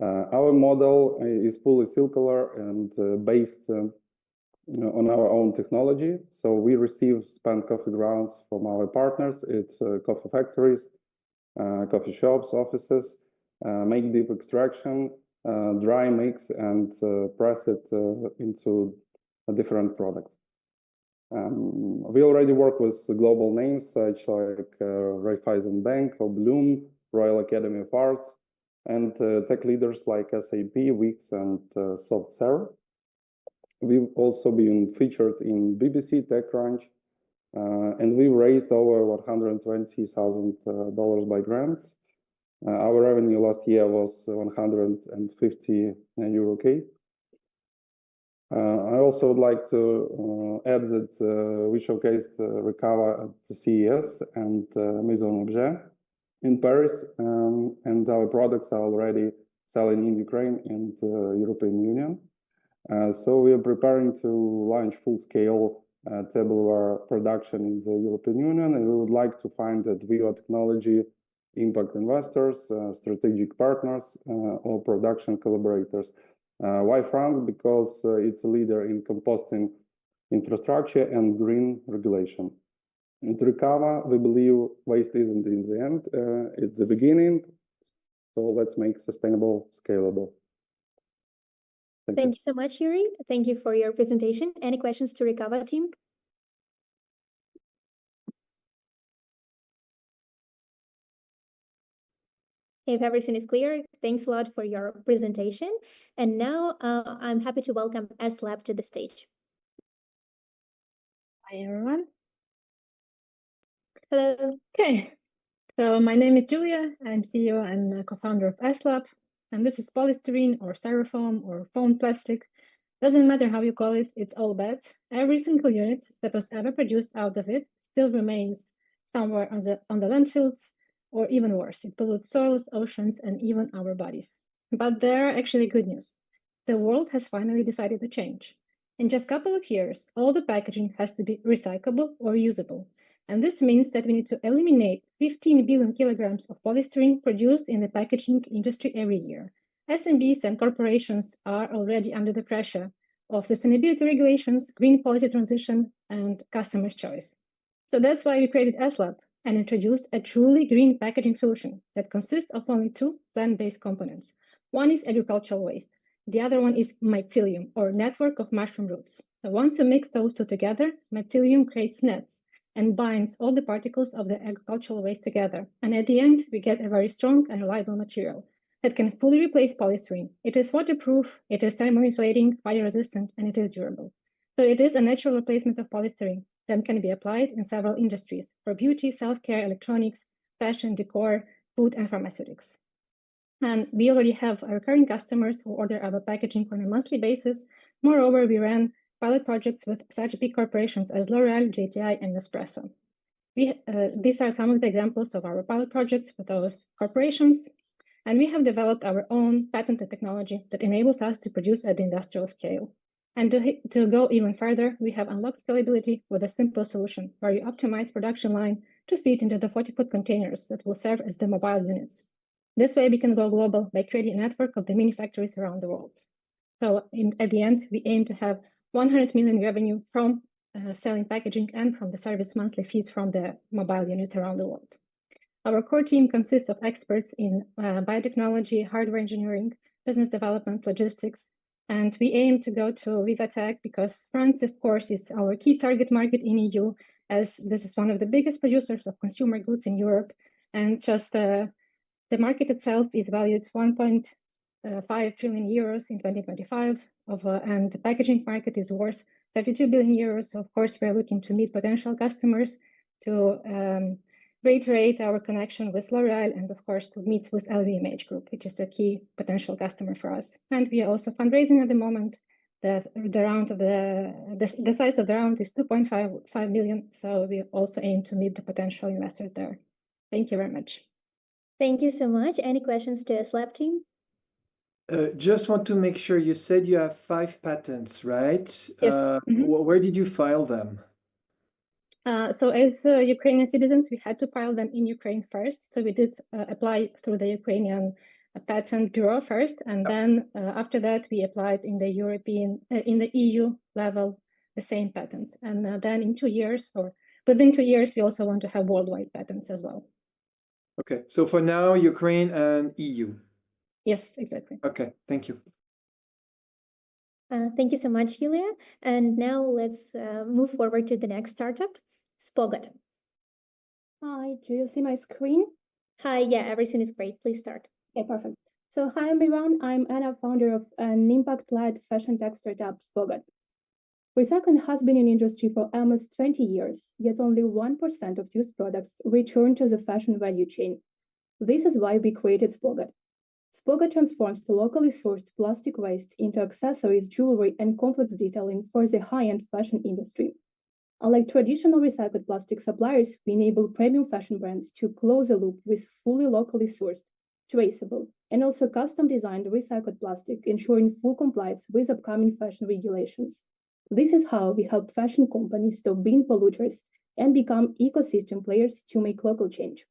Our model is fully circular and based on our own technology. So we receive spent coffee grounds from our partners at coffee factories, coffee shops, offices, make deep extraction, dry mix, and press it into different products. We already work with global names such like Raiffeisen Bank or Bloom, Royal Academy of Arts, and tech leaders like SAP, Wix, and SoftServe. We've also been featured in BBC TechCrunch, and we raised over $120,000 by grants. Our revenue last year was 150 Euro. I also would like to add that we showcased Recover at the CES and Maison Objet in Paris, and our products are already selling in Ukraine and European Union. So we are preparing to launch full-scale tableware production in the European Union, and we would like to find that Viva Technology impact investors, strategic partners, or production collaborators. Why France? Because it's a leader in composting infrastructure and green regulation. At Recover, we believe waste isn't in the end, it's the beginning. So let's make sustainable scalable. Thank you so much, Yuri. Thank you for your presentation. Any questions to Recover team? If everything is clear, thanks a lot for your presentation. And now I'm happy to welcome S-Lab to the stage. Hi, everyone. Hello. Okay, so my name is Julia. I'm CEO and co-founder of S-Lab. And this is polystyrene or styrofoam or foam plastic. Doesn't matter how you call it, it's all bad. Every single unit that was ever produced out of it still remains somewhere on the landfills, or even worse, it pollutes soils, oceans, and even our bodies. But there are actually good news. The world has finally decided to change. In just a couple of years, all the packaging has to be recyclable or usable. And this means that we need to eliminate 15 billion kilograms of polystyrene produced in the packaging industry every year. SMBs and corporations are already under the pressure of sustainability regulations, green policy transition, and customers' choice. So that's why we created S-Lab and introduced a truly green packaging solution that consists of only two plant-based components. One is agricultural waste. The other one is mycelium, or network of mushroom roots. So once you mix those two together, mycelium creates nets and binds all the particles of the agricultural waste together. And at the end, we get a very strong and reliable material that can fully replace polystyrene. It is waterproof, it is thermal insulating, fire resistant, and it is durable. So it is a natural replacement of polystyrene that can be applied in several industries for beauty, self-care, electronics, fashion, decor, food, and pharmaceutics. And we already have recurring customers who order our packaging on a monthly basis. Moreover, we ran pilot projects with such big corporations as L'Oreal, JTI, and Nespresso. These are some of the examples of our pilot projects with those corporations. And we have developed our own patented technology that enables us to produce at the industrial scale. And to go even further, we have unlocked scalability with a simple solution where you optimize production line to fit into the 40-foot containers that will serve as the mobile units. This way, we can go global by creating a network of the mini factories around the world. So at the end, we aim to have 100 million revenue from selling packaging and from the service monthly fees from the mobile units around the world. Our core team consists of experts in biotechnology, hardware engineering, business development, logistics, and we aim to go to Viva Tech because France, of course, is our key target market in EU, as this is one of the biggest producers of consumer goods in Europe. And just the market itself is valued 1.5 trillion euros in 2025, and the packaging market is worth 32 billion euros. So of course, we're looking to meet potential customers to reiterate our connection with L'Oreal and of course to meet with LVMH Group, which is a key potential customer for us. And we are also fundraising at the moment. The size of the round is 2.5 million. So we also aim to meet the potential investors there. Thank you very much. Thank you so much. Any questions to S-Lab team? Just want to make sure, you said you have 5 patents, right? Yes. Where did you file them? So as Ukrainian citizens, we had to file them in Ukraine first. So we did apply through the Ukrainian Patent Bureau first. And then after that, we applied in the EU level, the same patents. And then in 2 years or within 2 years, we also want to have worldwide patents as well. Okay, so for now, Ukraine and EU. Yes, exactly. Okay, thank you. Thank you so much, Yulia. And now let's move forward to the next startup, Spogot. Hi, do you see my screen? Hi, yeah, everything is great. Please start. Okay, perfect. So hi everyone, I'm Anna, founder of an impact-led fashion tech startup, Spogot. Recycling has been in industry for almost 20 years, yet only 1% of used products return to the fashion value chain. This is why we created Spogot. Spogot transforms the locally sourced plastic waste into accessories, jewelry, and complex detailing for the high-end fashion industry. Unlike traditional recycled plastic suppliers, we enable premium fashion brands to close the loop with fully locally sourced, traceable, and also custom-designed recycled plastic, ensuring full compliance with upcoming fashion regulations. This is how we help fashion companies stop being polluters and become ecosystem players to make local change.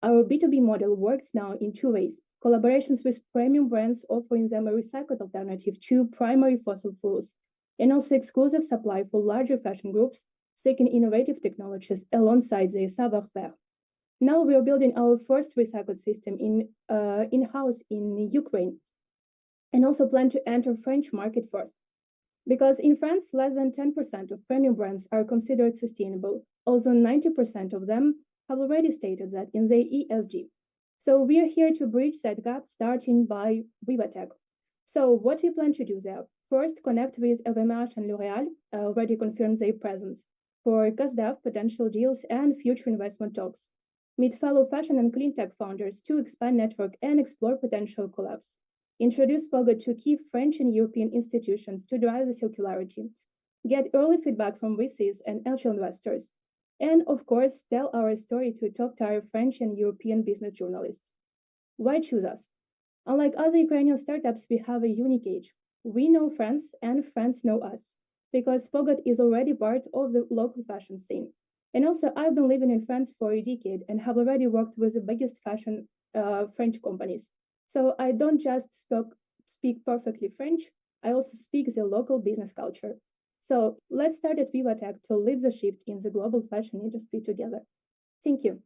Our B2B model works now in two ways: collaborations with premium brands offering them a recycled alternative to primary fossil fuels, and also exclusive supply for larger fashion groups seeking innovative technologies alongside their savoir-faire. Now we are building our first recycled system in-house in Ukraine, and also plan to enter French market first. Because in France, less than 10% of premium brands are considered sustainable, although 90% of them have already stated that in their ESG. So we are here to bridge that gap, starting by Viva Tech. So what we plan to do there? First, connect with LVMH and L'Oréal, already confirmed their presence, for COSDEV, potential deals, and future investment talks. Meet fellow fashion and clean tech founders to expand network and explore potential collabs. Introduce Spogot to key French and European institutions to drive the circularity. Get early feedback from VCs and angel investors. And of course, tell our story to top-tier French and European business journalists. Why choose us? Unlike other Ukrainian startups, we have a unique edge. We know France, and France know us, because Spogot is already part of the local fashion scene. And also, I've been living in France for a decade and have already worked with the biggest fashion French companies. So I don't just speak perfectly French, I also speak the local business culture. So let's start at Viva Tech to lead the shift in the global fashion industry together. Thank you.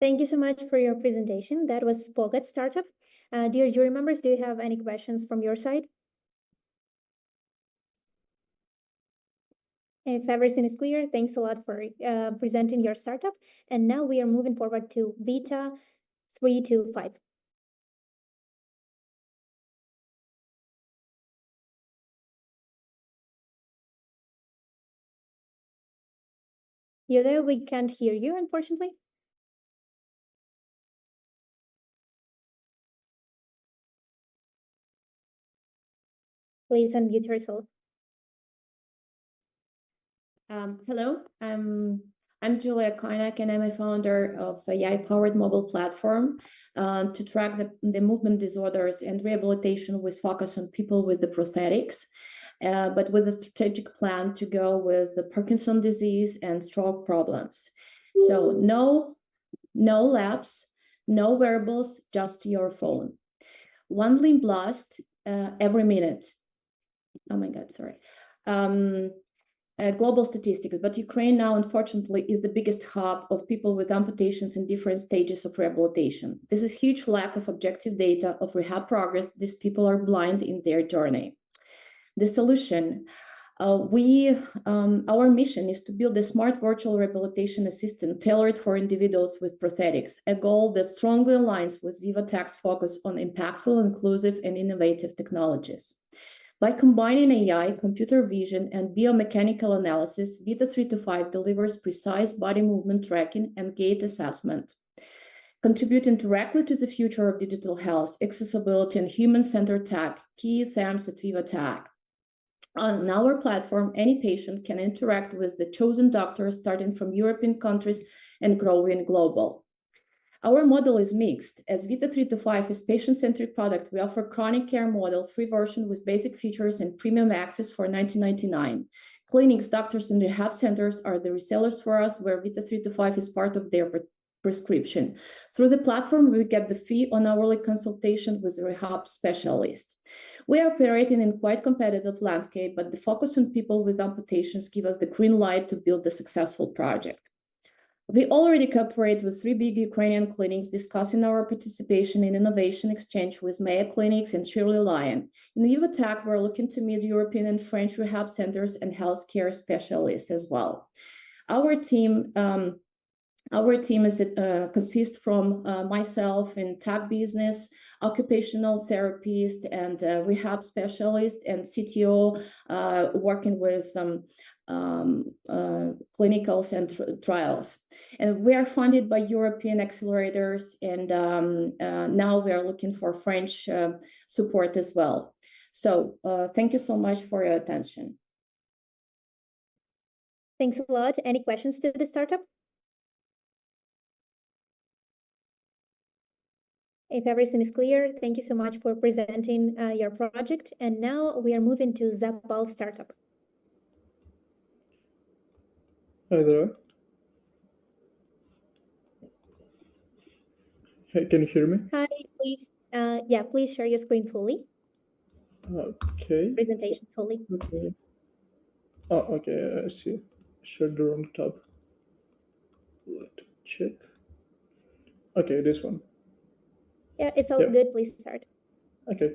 Thank you so much for your presentation. That was Spogot Startup. Dear jury members, do you have any questions from your side? If everything is clear, thanks a lot for presenting your startup. And now we are moving forward to Vita 325. Yulia, we can't hear you, unfortunately. Please unmute yourself. Hello, I'm Julia Koinak, and I'm a founder of AI-powered mobile platform to track the movement disorders and rehabilitation with focus on people with the prosthetics, but with a strategic plan to go with the Parkinson's disease and stroke problems. So no labs, no wearables, just your phone. One limb blast every minute. Oh my God, sorry. Global statistics, but Ukraine now, unfortunately, is the biggest hub of people with amputations in different stages of rehabilitation. This is huge lack of objective data of rehab progress. These people are blind in their journey. The solution, our mission is to build a smart virtual rehabilitation assistant tailored for individuals with prosthetics, a goal that strongly aligns with Viva Tech's focus on impactful, inclusive, and innovative technologies. By combining AI, computer vision, and biomechanical analysis, Vita 325 delivers precise body movement tracking and gait assessment, contributing directly to the future of digital health, accessibility, and human-centered tech, key themes at Viva Tech. On our platform, any patient can interact with the chosen doctor starting from European countries and growing global. Our model is mixed. As Vita 325 is patient-centric product, we offer chronic care model, free version with basic features and premium access for $19.99. Clinics, doctors, and rehab centers are the resellers for us, where Vita 325 is part of their prescription. Through the platform, we get the fee on hourly consultation with rehab specialists. We are operating in quite competitive landscape, but the focus on people with amputations give us the green light to build a successful project. We already cooperate with 3 big Ukrainian clinics, discussing our participation in innovation exchange with Mayo Clinics and Shirley Lion. In Viva Tech, we're looking to meet European and French rehab centers and healthcare specialists as well. Our team consists from myself in tech business, occupational therapist, and rehab specialist, and CTO working with some clinicals and trials. And we are funded by European accelerators, and now we are looking for French support as well. So thank you so much for your attention. Thanks a lot. Any questions to the startup? If everything is clear, thank you so much for presenting your project. And now we are moving to Zapal startup. Hi there. Hey, can you hear me? Hi, please. Yeah, please share your screen fully. Okay. Presentation fully. Okay. Oh, okay. I see. Shared the wrong tab. Let me check. Okay, this one. Yeah, it's all good. Please start. Okay.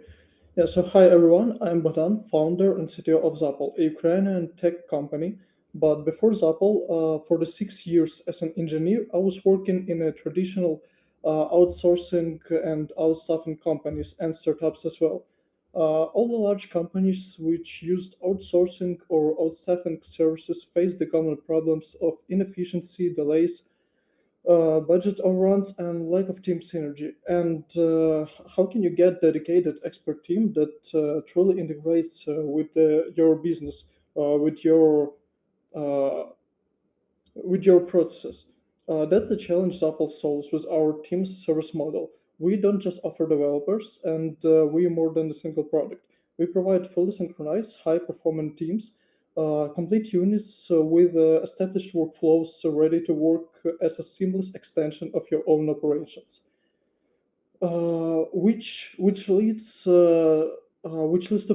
Yeah, so hi everyone. I'm Bogdan, founder and CTO of Zapal, a Ukrainian tech company. But before Zapal, for the 6 years as an engineer, I was working in a traditional outsourcing and outstaffing companies and startups as well. All the large companies which used outsourcing or outstaffing services faced the common problems of inefficiency, delays, budget overruns, and lack of team synergy. And how can you get dedicated expert team that truly integrates with your business, with your processes? That's the challenge Zapal solves with our team's service model. We don't just offer developers, and we are more than a single product. We provide fully synchronized, high-performing teams, complete units with established workflows ready to work as a seamless extension of your own operations, which leads to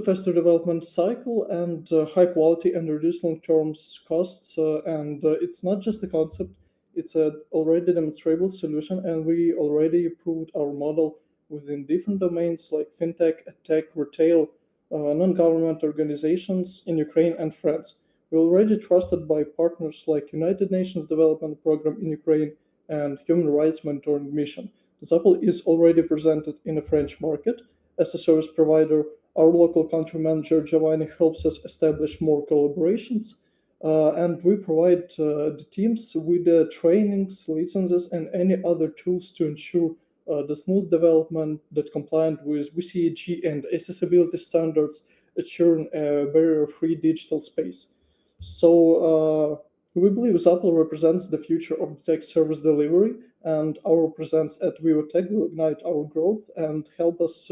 faster development cycle and high quality and reduced long-term costs. And it's not just a concept; it's a already demonstrable solution, and we already proved our model within different domains like fintech, tech, retail, non-government organizations in Ukraine and France. We're already trusted by partners like United Nations Development Program in Ukraine and Human Rights Monitoring Mission. Zapal is already presented in the French market as a service provider. Our local country manager Giovanni helps us establish more collaborations, and we provide the teams with the trainings, licenses, and any other tools to ensure the smooth development that's compliant with WCAG and accessibility standards, ensuring a barrier-free digital space. So we believe Zapal represents the future of the tech service delivery, and our presence at Viva Tech will ignite our growth and help us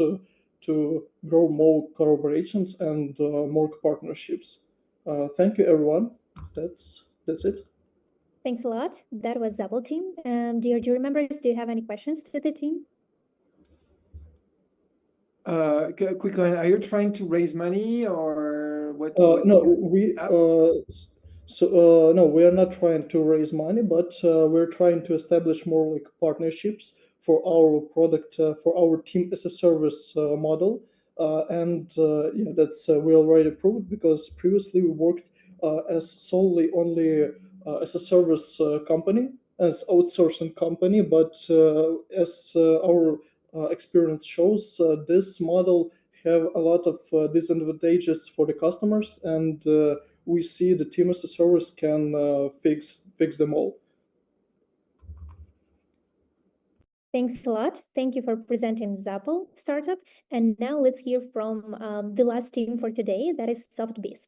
to grow more collaborations and more partnerships. Thank you, everyone. That's it. Thanks a lot. That was Zapal team. Dear jury members, do you have any questions to the team? Quick one. Are you trying to raise money or what? No, no, we are not trying to raise money, but we're trying to establish more like partnerships for our product, for our team as a service model. And yeah, that's we already proved, because previously we worked as solely only as a service company, as outsourcing company. But as our experience shows, this model have a lot of disadvantages for the customers, and we see the team as a service can fix them all. Thanks a lot. Thank you for presenting Zapal startup. And now let's hear from the last team for today, that is SoftBiz.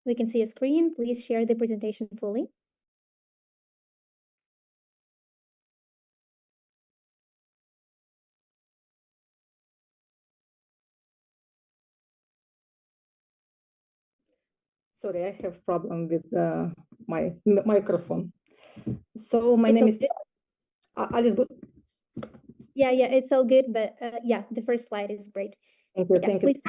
We can see a screen. Please share the presentation fully. Sorry, I have problem with my microphone. So my name is Alice. Yeah, it's all good, but yeah, the first slide is great. Thank you. Yeah, Thank you. please.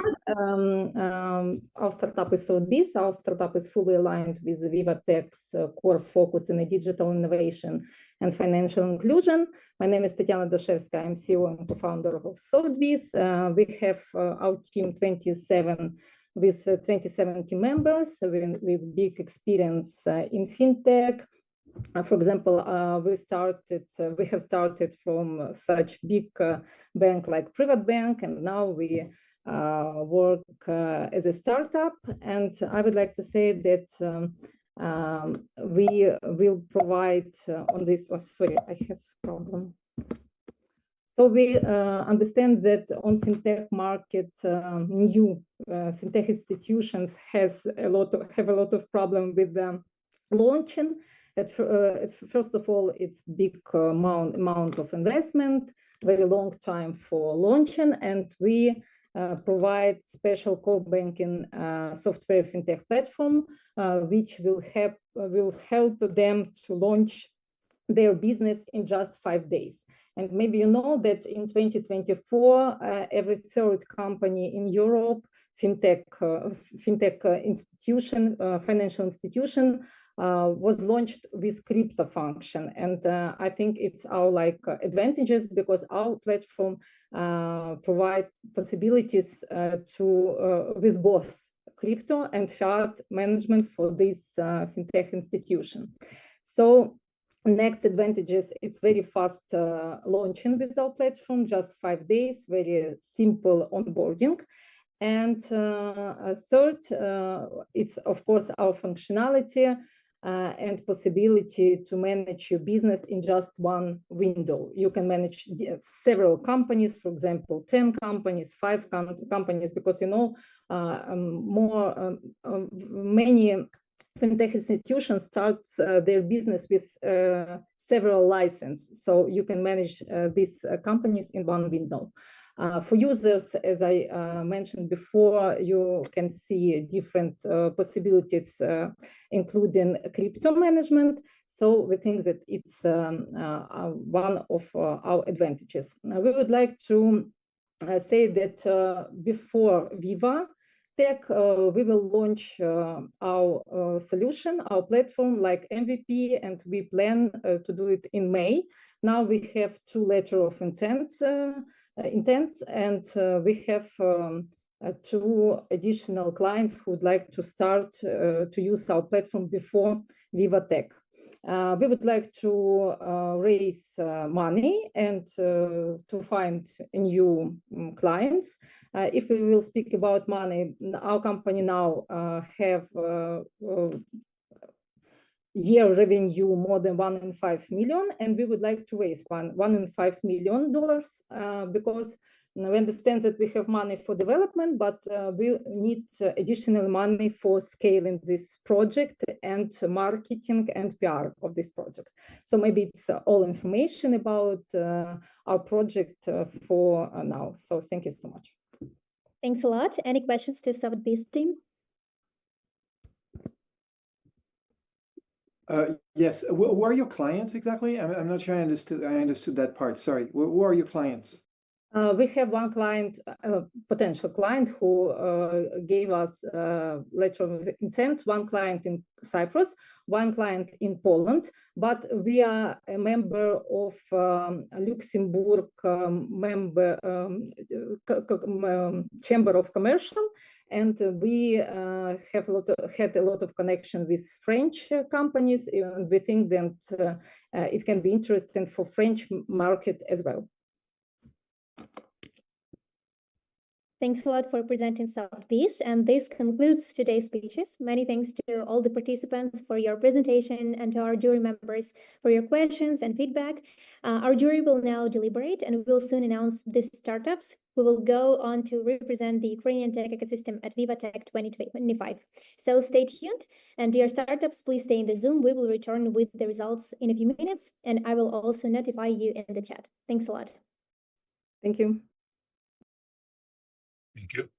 Our startup is Sotheby's. Our startup is fully aligned with Viva Tech's core focus in digital innovation and financial inclusion. My name is Tatiana Dashevska. I'm CEO and co-founder of Sotheby's. We have our team 27 with 27 team members with big experience in fintech. For example, we have started from such big bank like Private Bank, and now we work as a startup. And I would like to say that we will provide on this. Oh, sorry, I have a problem. So we understand that on fintech market, new fintech institutions have a lot of problem with launching. First of all, it's big amount of investment, very long time for launching, and we provide special core banking software fintech platform, which will help them to launch their business in just 5 days. And maybe you know that in 2024, every third company in Europe, fintech institution, financial institution, was launched with crypto function. And I think it's our advantages, because our platform provide possibilities with both crypto and fiat management for this fintech institution. So next advantages, it's very fast launching with our platform, just 5 days, very simple onboarding. And third, it's of course our functionality and possibility to manage your business in just one window. You can manage several companies, for example, 10 companies, 5 companies, because many fintech institutions start their business with several licenses. So you can manage these companies in one window. For users, as I mentioned before, you can see different possibilities, including crypto management. So we think that it's one of our advantages. We would like to say that before Viva Tech, we will launch our solution, our platform, like MVP, and we plan to do it in May. Now we have 2 letters of intents, and we have 2 additional clients who would like to start to use our platform before Viva Tech. We would like to raise money and to find new clients. If we will speak about money, our company now have year revenue more than $1.5 million, and we would like to raise $1.5 million because we understand that we have money for development, but we need additional money for scaling this project and marketing and PR of this project. So maybe it's all information about our project for now. So thank you so much. Thanks a lot. Any questions to Sotheby's team? Yes. Who are your clients exactly? I'm not sure I understood that part. Sorry. Who are your clients? We have one client, potential client, who gave us a letter of intent, one client in Cyprus, one client in Poland, but we are a member of Luxembourg Chamber of Commercial, and we have had a lot of connection with French companies, and we think that it can be interesting for French market as well. Thanks a lot for presenting Sotheby's, and this concludes today's speeches. Many thanks to all the participants for your presentation and to our jury members for your questions and feedback. Our jury will now deliberate and will soon announce the startups who will go on to represent the Ukrainian tech ecosystem at Viva Tech 2025. So stay tuned, and dear startups, please stay in the Zoom. We will return with the results in a few minutes, and I will also notify you in the chat. Thanks a lot. Thank you. Thank you.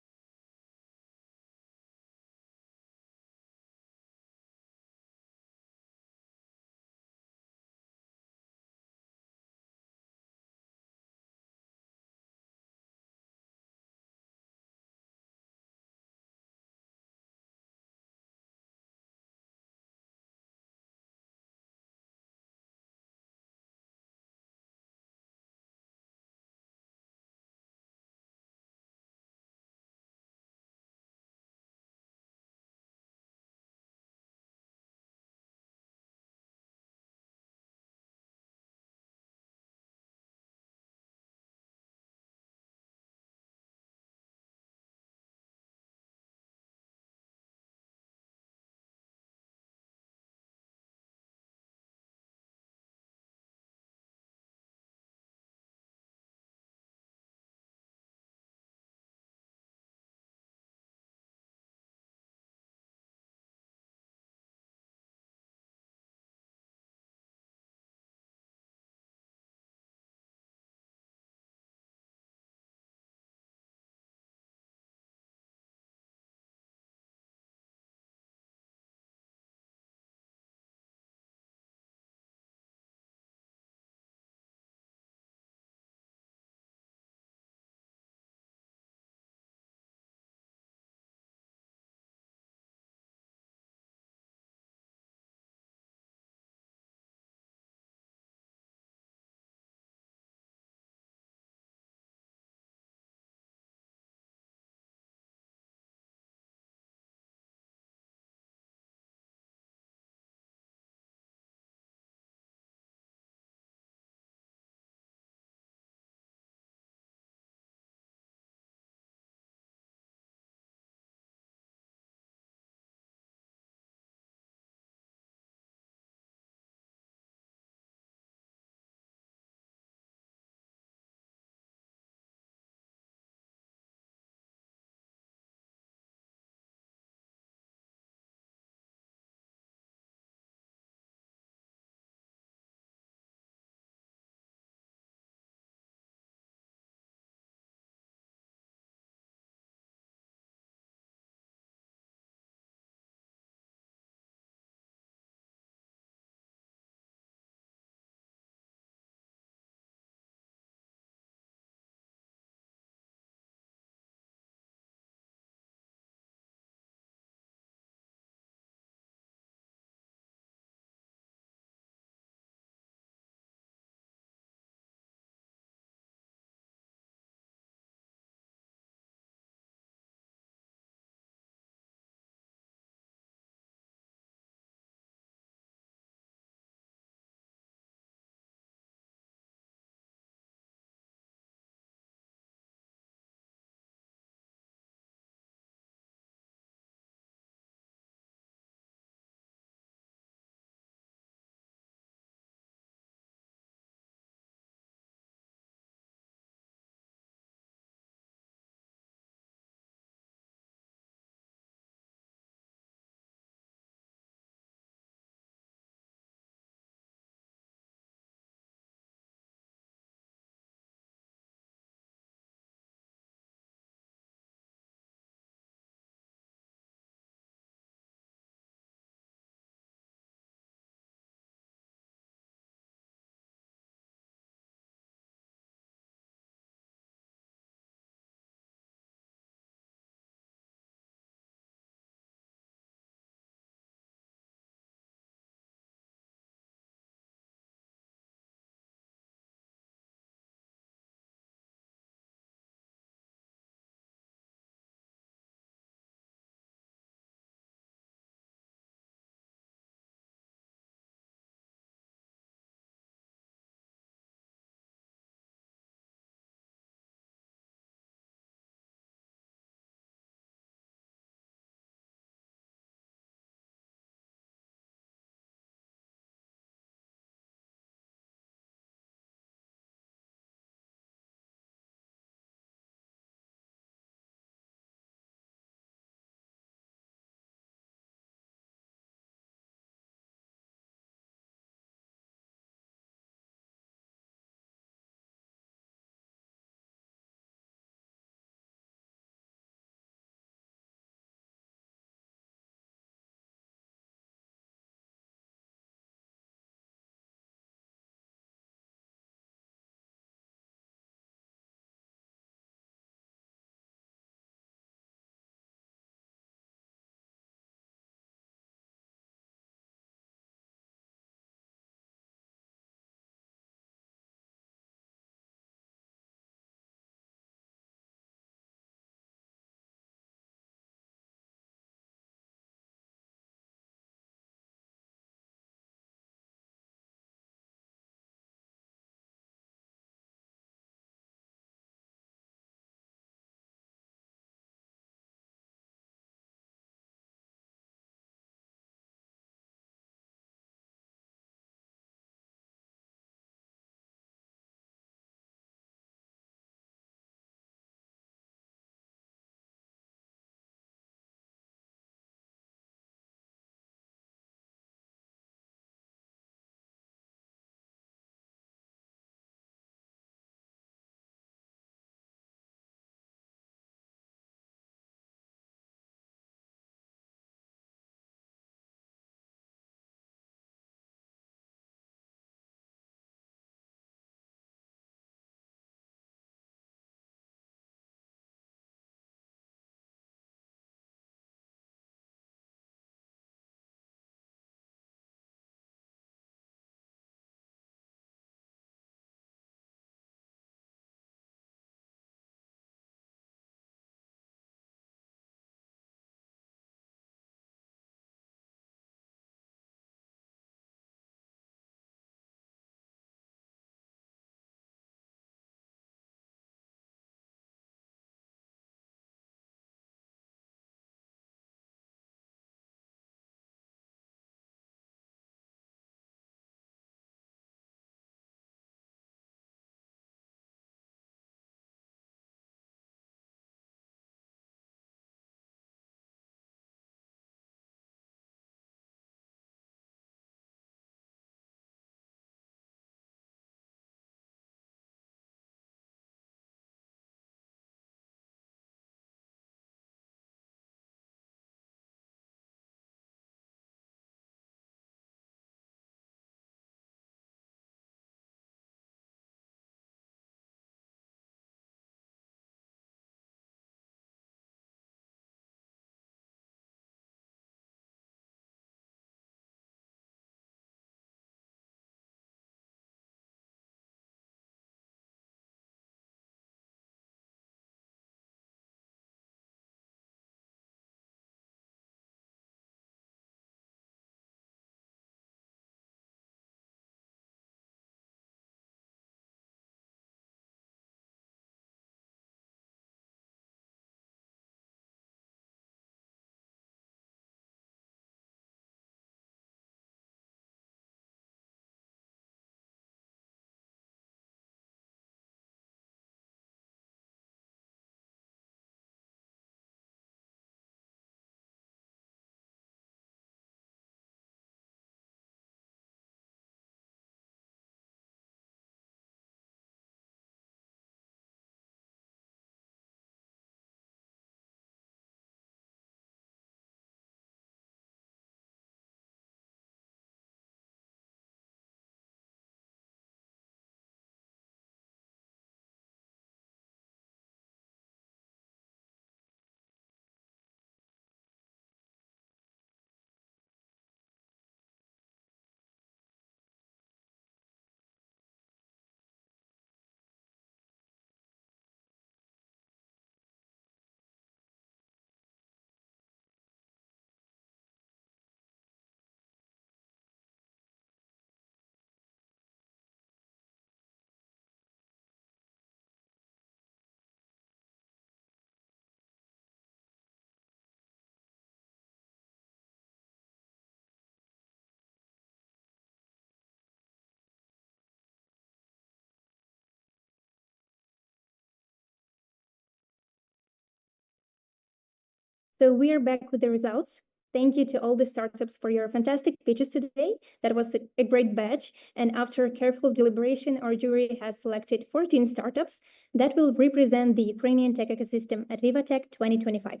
So we are back with the results. Thank you to all the startups for your fantastic pitches today. That was a great batch. And after careful deliberation, our jury has selected 14 startups that will represent the Ukrainian tech ecosystem at Viva Tech 2025.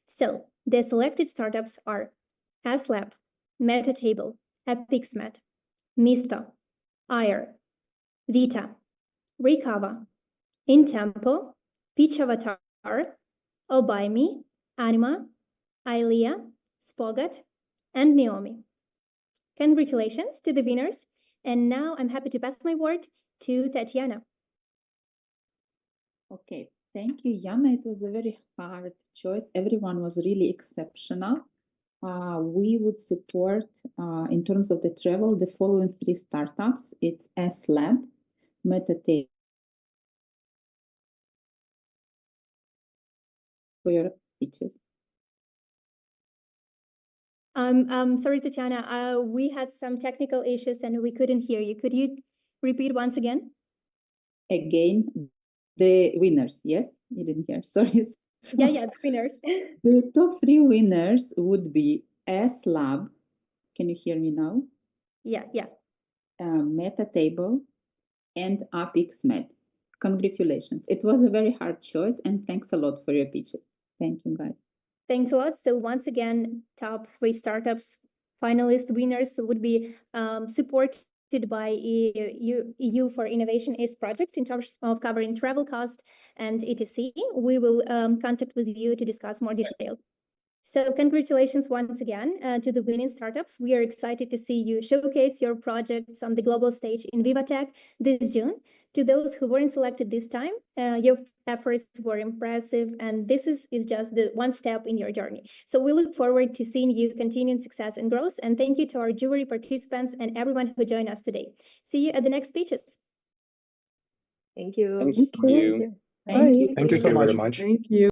So the selected startups are ASLab, Metatable, Epixmed, Misto, Ayer, Vita, Recover, Intempo, Pitch Avatar, Obuy.me, Anima, Ilea, Spogat, and Naomi. Congratulations to the winners. And now I'm happy to pass my word to Tatiana. Okay, thank you, Yana. It was a very hard choice. Everyone was really exceptional. We would support, in terms of the travel, the following 3 startups. It's ASLab, Metatable, for your pitches. Sorry, Tatiana, we had some technical issues and we couldn't hear you. Could you repeat once again? Again, the winners, yes? You didn't hear, sorry. Yeah, the winners. The top 3 winners would be ASLab. Can you hear me now? Yeah. Metatable and Epixmed. Congratulations. It was a very hard choice, and thanks a lot for your pitches. Thank you, guys. Thanks a lot. So once again, top 3 startups finalist winners would be supported by EU for Innovation is project in terms of covering travel costs and etc. We will contact with you to discuss more detail. So congratulations once again to the winning startups. We are excited to see you showcase your projects on the global stage in Viva Tech this June. To those who weren't selected this time, your efforts were impressive, and this is just the one step in your journey. So we look forward to seeing you continuing success and growth, and thank you to our jury participants and everyone who joined us today. See you at the next speeches. Thank you. Thank you. Thank you. Thank you so much. Thank you.